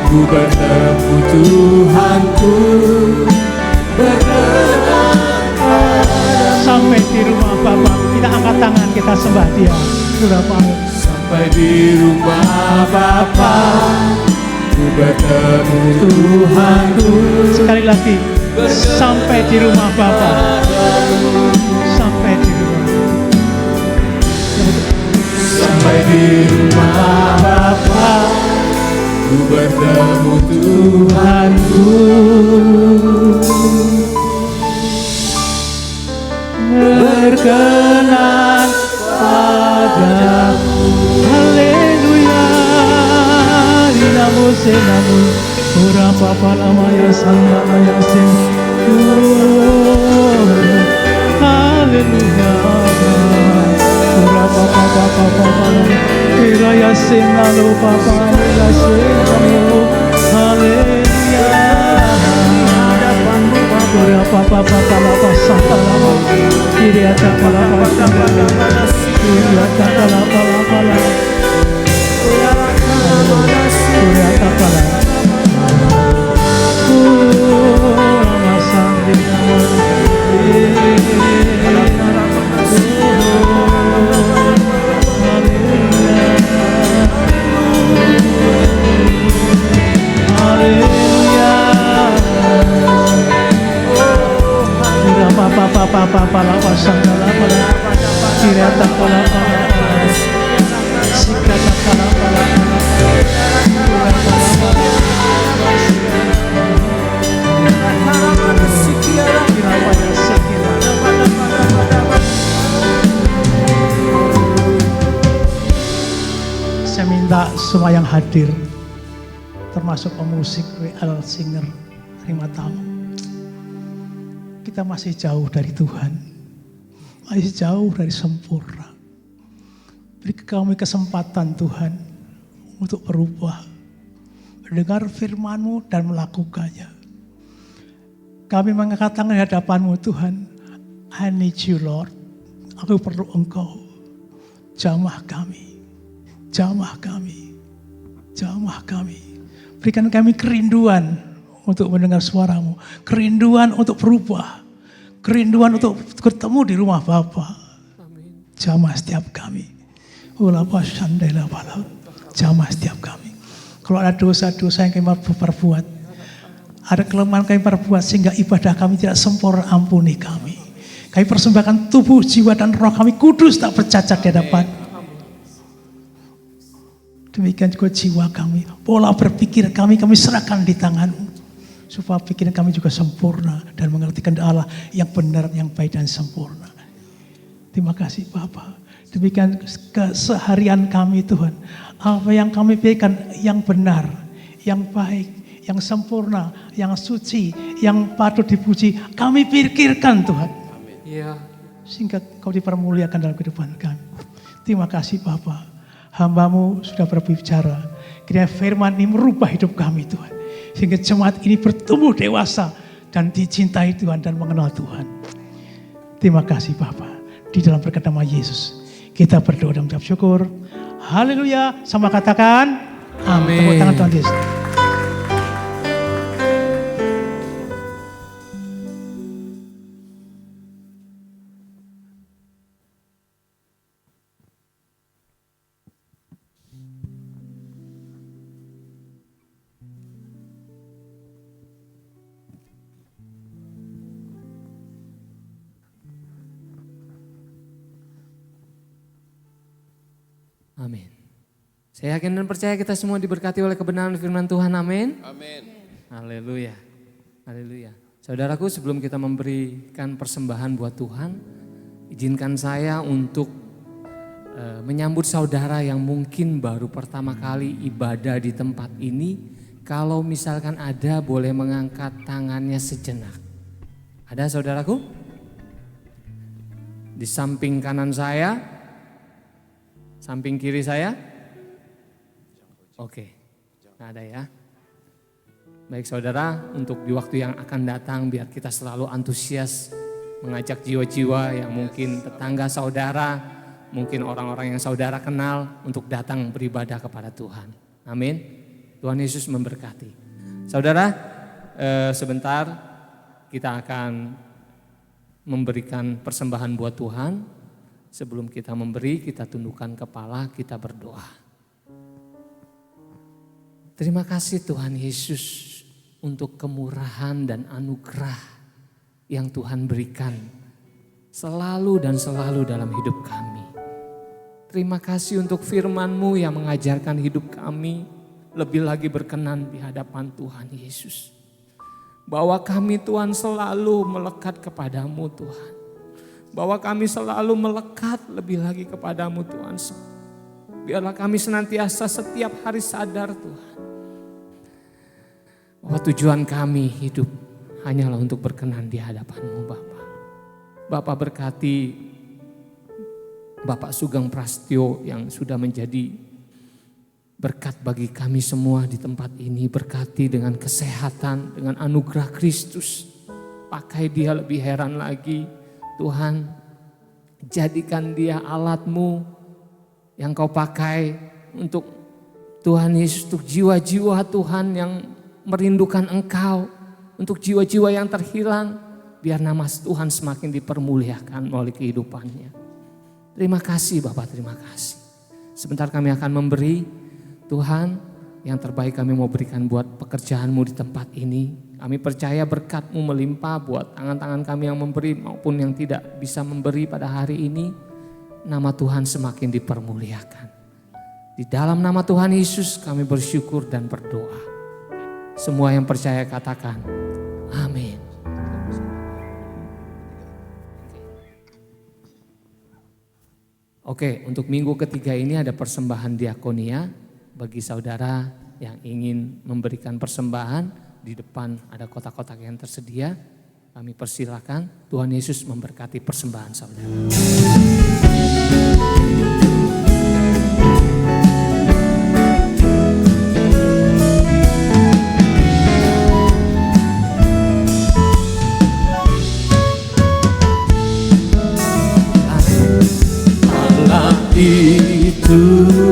ku bertemu Tuhanku, berkenan padamu. Sampai di rumah Bapa, kita angkat tangan, kita sembah Dia. Surah Paul. Sampai di rumah Bapa, ku bertemu Tuhanku, Sekali lagi, sampai di rumah Bapa. Sampai di rumah. sampai di rumah Bapa, ku bertemu Tuhanku, berkenan padamu. Haleluya. Dinamu senamu. Ura Papa lama ya sangga ya sen. Haleluya. Ura Papa Papa Papa lama. Ira ya sen lalu Papa ya sen lalu. Haleluya. Ura Papa Papa lama sangga lama. Ira Papa lama sangga lama. Ira Papa lama lama. Ura Papa lama. Papa papa papa papa la pasang la pala kira tak pala pala minta semua yang hadir, termasuk pemusik, WL Singer, terima tamu. Kita masih jauh dari Tuhan, masih jauh dari sempurna. Beri kami kesempatan Tuhan untuk berubah, mendengar firman-Mu dan melakukannya. Kami mengangkat tangan di hadapan-Mu Tuhan. I need you Lord. Aku perlu Engkau. Jamah kami. Jamah kami. Jamah kami. Berikan kami kerinduan untuk mendengar suara-Mu. Kerinduan untuk berubah. Kerinduan untuk bertemu di rumah Bapa. Jamah setiap kami. Jamah setiap kami. Kalau ada dosa-dosa yang kami perbuat, ada kelemahan kami perbuat sehingga ibadah kami tidak sempurna, ampuni kami. Kami persembahkan tubuh, jiwa, dan roh kami kudus tak bercacat di hadapan. Demikian juga jiwa kami, pola berpikir kami serahkan di tangan-Mu. Supaya pikiran kami juga sempurna dan mengerti kehendak Allah yang benar, yang baik dan sempurna. Terima kasih Bapa. Demikian keseharian kami Tuhan. Apa yang kami pikirkan yang benar, yang baik, yang sempurna, yang suci, yang patut dipuji. Kami pikirkan Tuhan. Iya. Sehingga Kau dipermuliakan dalam kehidupan kami. Terima kasih Bapa. Hamba-Mu sudah berbicara. Kiranya firman ini merubah hidup kami Tuhan. Sehingga jemaat ini bertumbuh dewasa dan dicintai Tuhan dan mengenal Tuhan. Terima kasih Bapa. Di dalam berkat nama Yesus kita berdoa dan mengucap syukur. Haleluya. Sama katakan amin. Tepuk tangan Tuhan Yesus. Amin. Saya yakin dan percaya kita semua diberkati oleh kebenaran firman Tuhan. Amin. Amin. Haleluya. Haleluya. Saudaraku, sebelum kita memberikan persembahan buat Tuhan, izinkan saya untuk menyambut saudara yang mungkin baru pertama kali ibadah di tempat ini. Kalau misalkan ada, boleh mengangkat tangannya sejenak. Ada saudaraku? Di samping kanan saya, samping kiri saya? Oke, nggak ada ya. Baik saudara, untuk di waktu yang akan datang biar kita selalu antusias mengajak jiwa-jiwa yang mungkin tetangga saudara, mungkin orang-orang yang saudara kenal untuk datang beribadah kepada Tuhan. Amin. Tuhan Yesus memberkati. Saudara, sebentar kita akan memberikan persembahan buat Tuhan. Sebelum kita memberi, kita tundukkan kepala, kita berdoa. Terima kasih Tuhan Yesus untuk kemurahan dan anugerah yang Tuhan berikan selalu dan selalu dalam hidup kami. Terima kasih untuk firman-Mu yang mengajarkan hidup kami lebih lagi berkenan di hadapan Tuhan Yesus. Bahwa kami Tuhan selalu melekat kepadamu Tuhan. Bahwa kami selalu melekat lebih lagi kepadamu Tuhan. Biarlah kami senantiasa setiap hari sadar Tuhan. Bahwa tujuan kami hidup hanyalah untuk berkenan di hadapan-Mu Bapa. Bapa berkati Bapak Sugeng Prastyo yang sudah menjadi berkat bagi kami semua di tempat ini. Berkati dengan kesehatan, dengan anugerah Kristus. Pakai dia lebih heran lagi. Tuhan, jadikan dia alat-Mu yang Kau pakai untuk Tuhan Yesus, untuk jiwa-jiwa Tuhan yang merindukan Engkau, untuk jiwa-jiwa yang terhilang, biar nama Tuhan semakin dipermuliakan melalui kehidupannya. Terima kasih Bapak, terima kasih. Sebentar kami akan memberi, Tuhan, yang terbaik kami mau berikan buat pekerjaan-Mu di tempat ini. Kami percaya berkat-Mu melimpah buat tangan-tangan kami yang memberi maupun yang tidak bisa memberi pada hari ini. Nama Tuhan semakin dipermuliakan. Di dalam nama Tuhan Yesus kami bersyukur dan berdoa. Semua yang percaya katakan, amin. Oke, untuk minggu ketiga ini ada persembahan diakonia. bagi saudara yang ingin memberikan persembahan, di depan ada kotak-kotak yang tersedia. Kami persilakan. Tuhan Yesus memberkati persembahan saudara. Allah itu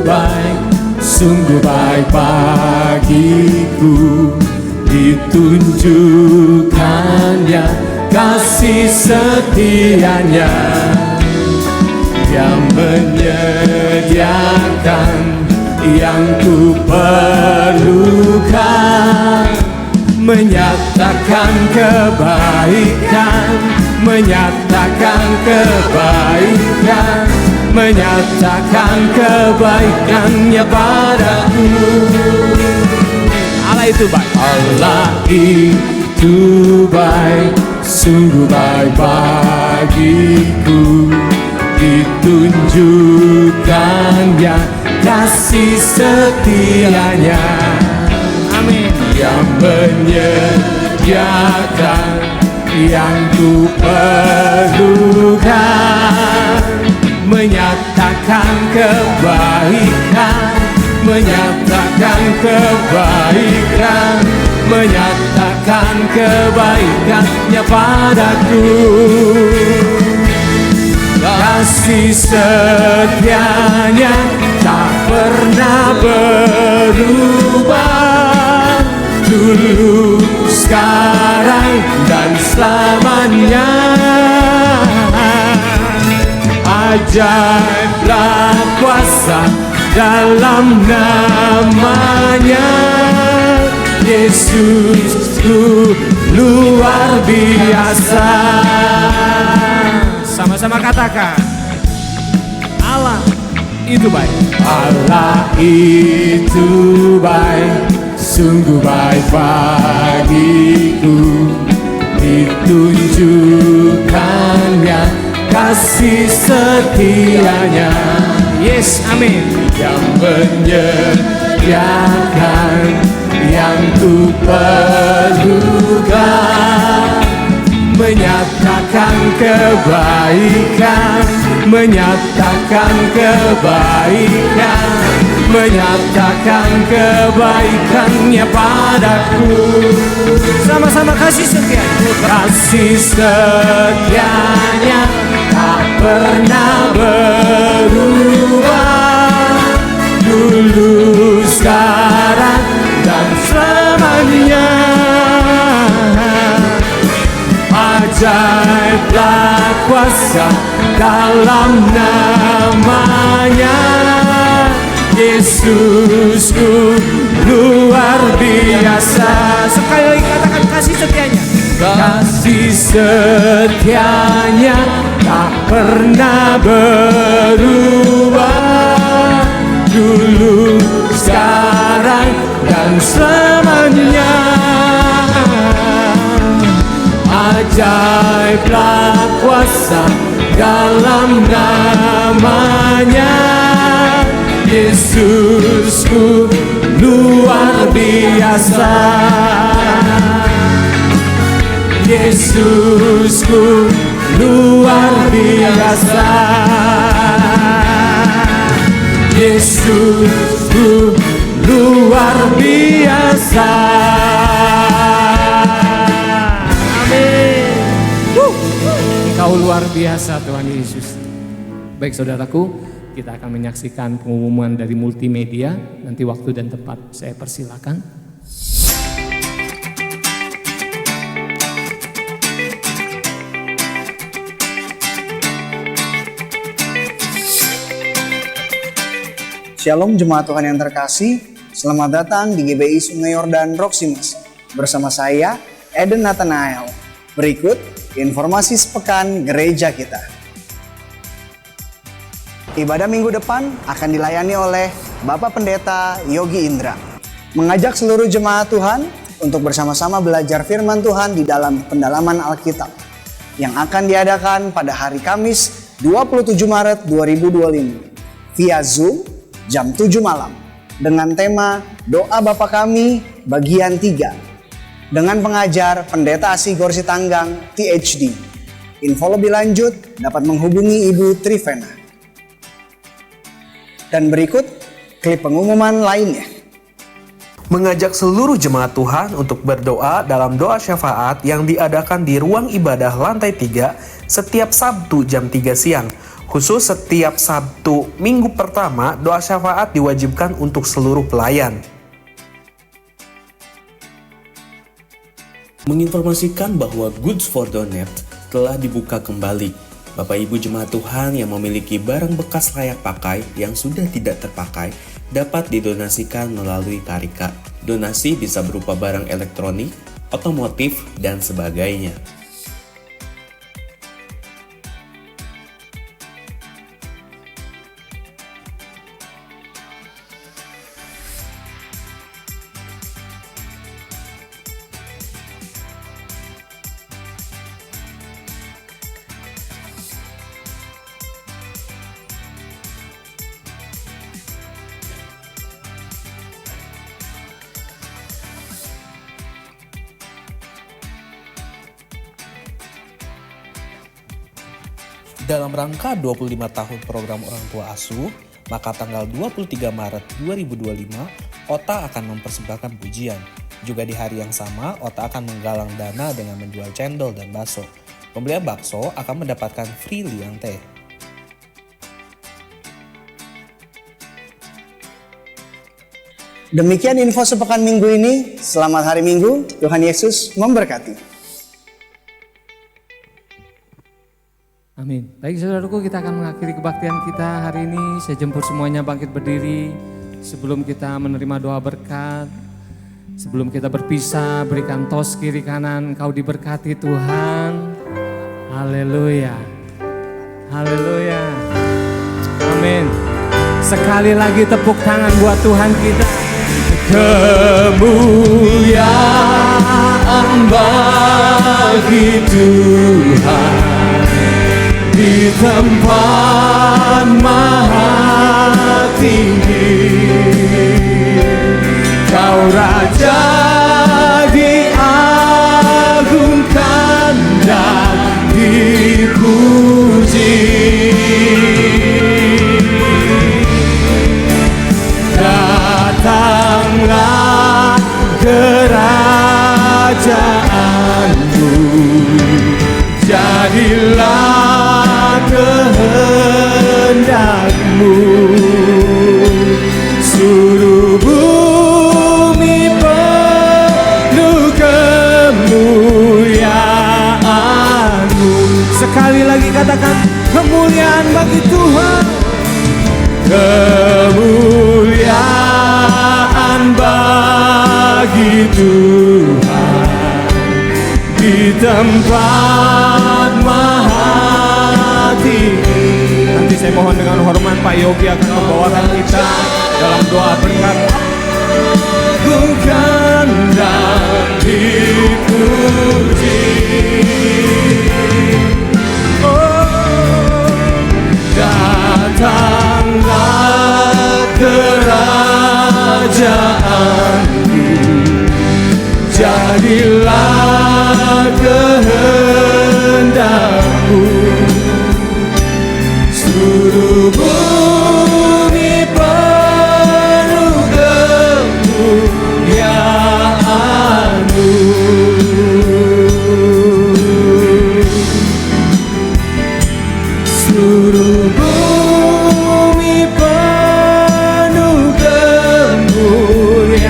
baik, sungguh baik bagiku. Ditunjukkannya kasih setianya yang menyediakan yang ku perlukan, menyatakan kebaikan, menyatakan kebaikan, menyatakan kebaikannya padaku. Allah itu baik. Allah itu baik, sungguh baik bagiku. Ditunjukkannya kasih setianya. Amin. Yang menyediakan yang ku perlukan, menyatakan kebaikan, menyatakan kebaikan, menyatakan kebaikannya padaku. Kasih setianya tak pernah berubah, dulu, sekarang, dan selamanya. Ajaiblah kuasa dalam namanya. Yesusku luar biasa. Sama-sama katakan, Allah itu baik. Allah itu baik, sungguh baik bagiku. Ditunjukkannya kasih setianya. Yes, amin. Yang menyediakan yang ku perlukan, menyatakan kebaikan, menyatakan kebaikan, menyatakan kebaikannya padaku. Sama-sama kasih setianya. Kasih setianya tak pernah berubah, dulu, sekarang, dan selamanya. Ajaiblah kuasa dalam namanya. Yesusku luar biasa. Sekali lagi katakan kasih setianya. Kasih setianya tak pernah berubah, dulu, sekarang, dan selamanya. Ajaiblah kuasa dalam namanya. Yesusku luar biasa. Yesusku luar biasa. Yesusku luar biasa. Amin. Engkau luar biasa Tuhan Yesus. Baik saudaraku, kita akan menyaksikan pengumuman dari multimedia. Nanti waktu dan tempat saya persilakan. Shalom jemaat Tuhan yang terkasih, selamat datang di GBI Sungai Yordan Roksimas. Bersama saya, Eden Nathanael. Berikut informasi sepekan gereja kita. Ibadah minggu depan akan dilayani oleh Bapak Pendeta Yogi Indra. Mengajak seluruh jemaat Tuhan untuk bersama-sama belajar firman Tuhan di dalam pendalaman Alkitab yang akan diadakan pada hari Kamis 27 Maret 2025 via Zoom jam 7 malam. dengan tema Doa Bapa Kami bagian 3 dengan pengajar Pendeta Asigor Sitanggang, PhD. Info lebih lanjut dapat menghubungi Ibu Trivena. Dan berikut klip pengumuman lainnya. Mengajak seluruh jemaat Tuhan untuk berdoa dalam doa syafaat yang diadakan di ruang ibadah lantai 3 setiap Sabtu jam 3 siang. Khusus setiap Sabtu minggu pertama, doa syafaat diwajibkan untuk seluruh pelayan. Menginformasikan bahwa Goods for Donate telah dibuka kembali. Bapak Ibu jemaat Tuhan yang memiliki barang bekas layak pakai yang sudah tidak terpakai dapat didonasikan melalui Karika. Donasi bisa berupa barang elektronik, otomotif, dan sebagainya. Dalam rangka 25 tahun program Orang Tua Asuh, maka tanggal 23 Maret 2025, OTA akan mempersembahkan pujian. Juga di hari yang sama, OTA akan menggalang dana dengan menjual cendol dan bakso. Pembelian bakso akan mendapatkan free liang teh. Demikian info sepekan minggu ini. Selamat hari Minggu, Tuhan Yesus memberkati. Amin. Baik saudaraku, kita akan mengakhiri kebaktian kita hari ini. Saya jemput semuanya bangkit berdiri. Sebelum kita menerima doa berkat, sebelum kita berpisah, berikan tos kiri kanan. Kau diberkati Tuhan. Haleluya. Haleluya. Amin. Sekali lagi tepuk tangan buat Tuhan kita. Kemuliaan bagi Tuhan di tempat maha tinggi. Kau Raja diagungkan dan dipuji. Datanglah kerajaanmu, jadilah kehendakmu, seluruh bumi penuh kemuliaan-Mu. Sekali lagi katakan, kemuliaan bagi Tuhan. Kemuliaan bagi Tuhan di tempat maha tinggi. Nanti saya mohon dengan hormat Pak Yogi akan membawakan kita dalam doa berkat. Bukan dan dipuji. Datanglah kerajaanmu, jadilah kehendakmu, seluruh bumi penuh kemuliaan-Mu. Seluruh bumi penuh kemuliaan-Mu.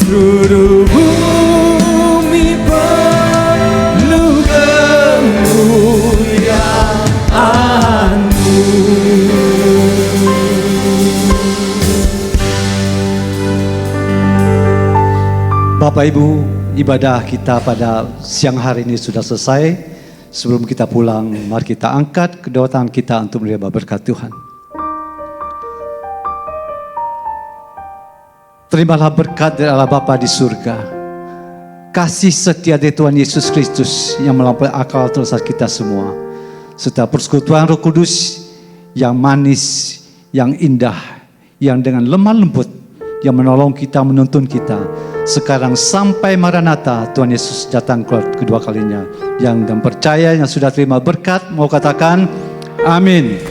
Seluruh bumi penuh kemuliaan-Mu. Bapak Ibu, ibadah kita pada siang hari ini sudah selesai. Sebelum kita pulang, mari kita angkat kedua tangan kita untuk menerima berkat Tuhan. Terimalah berkat dari Allah Bapa di surga. kasih setia dari Tuhan Yesus Kristus yang melampaui akal terasa kita semua, serta persekutuan Roh Kudus yang manis, yang indah, yang dengan lemah lembut, yang menolong kita, menuntun kita, sekarang sampai Maranatha, Tuhan Yesus datang kedua kalinya. Yang dan percaya, yang sudah terima berkat, mau katakan amin.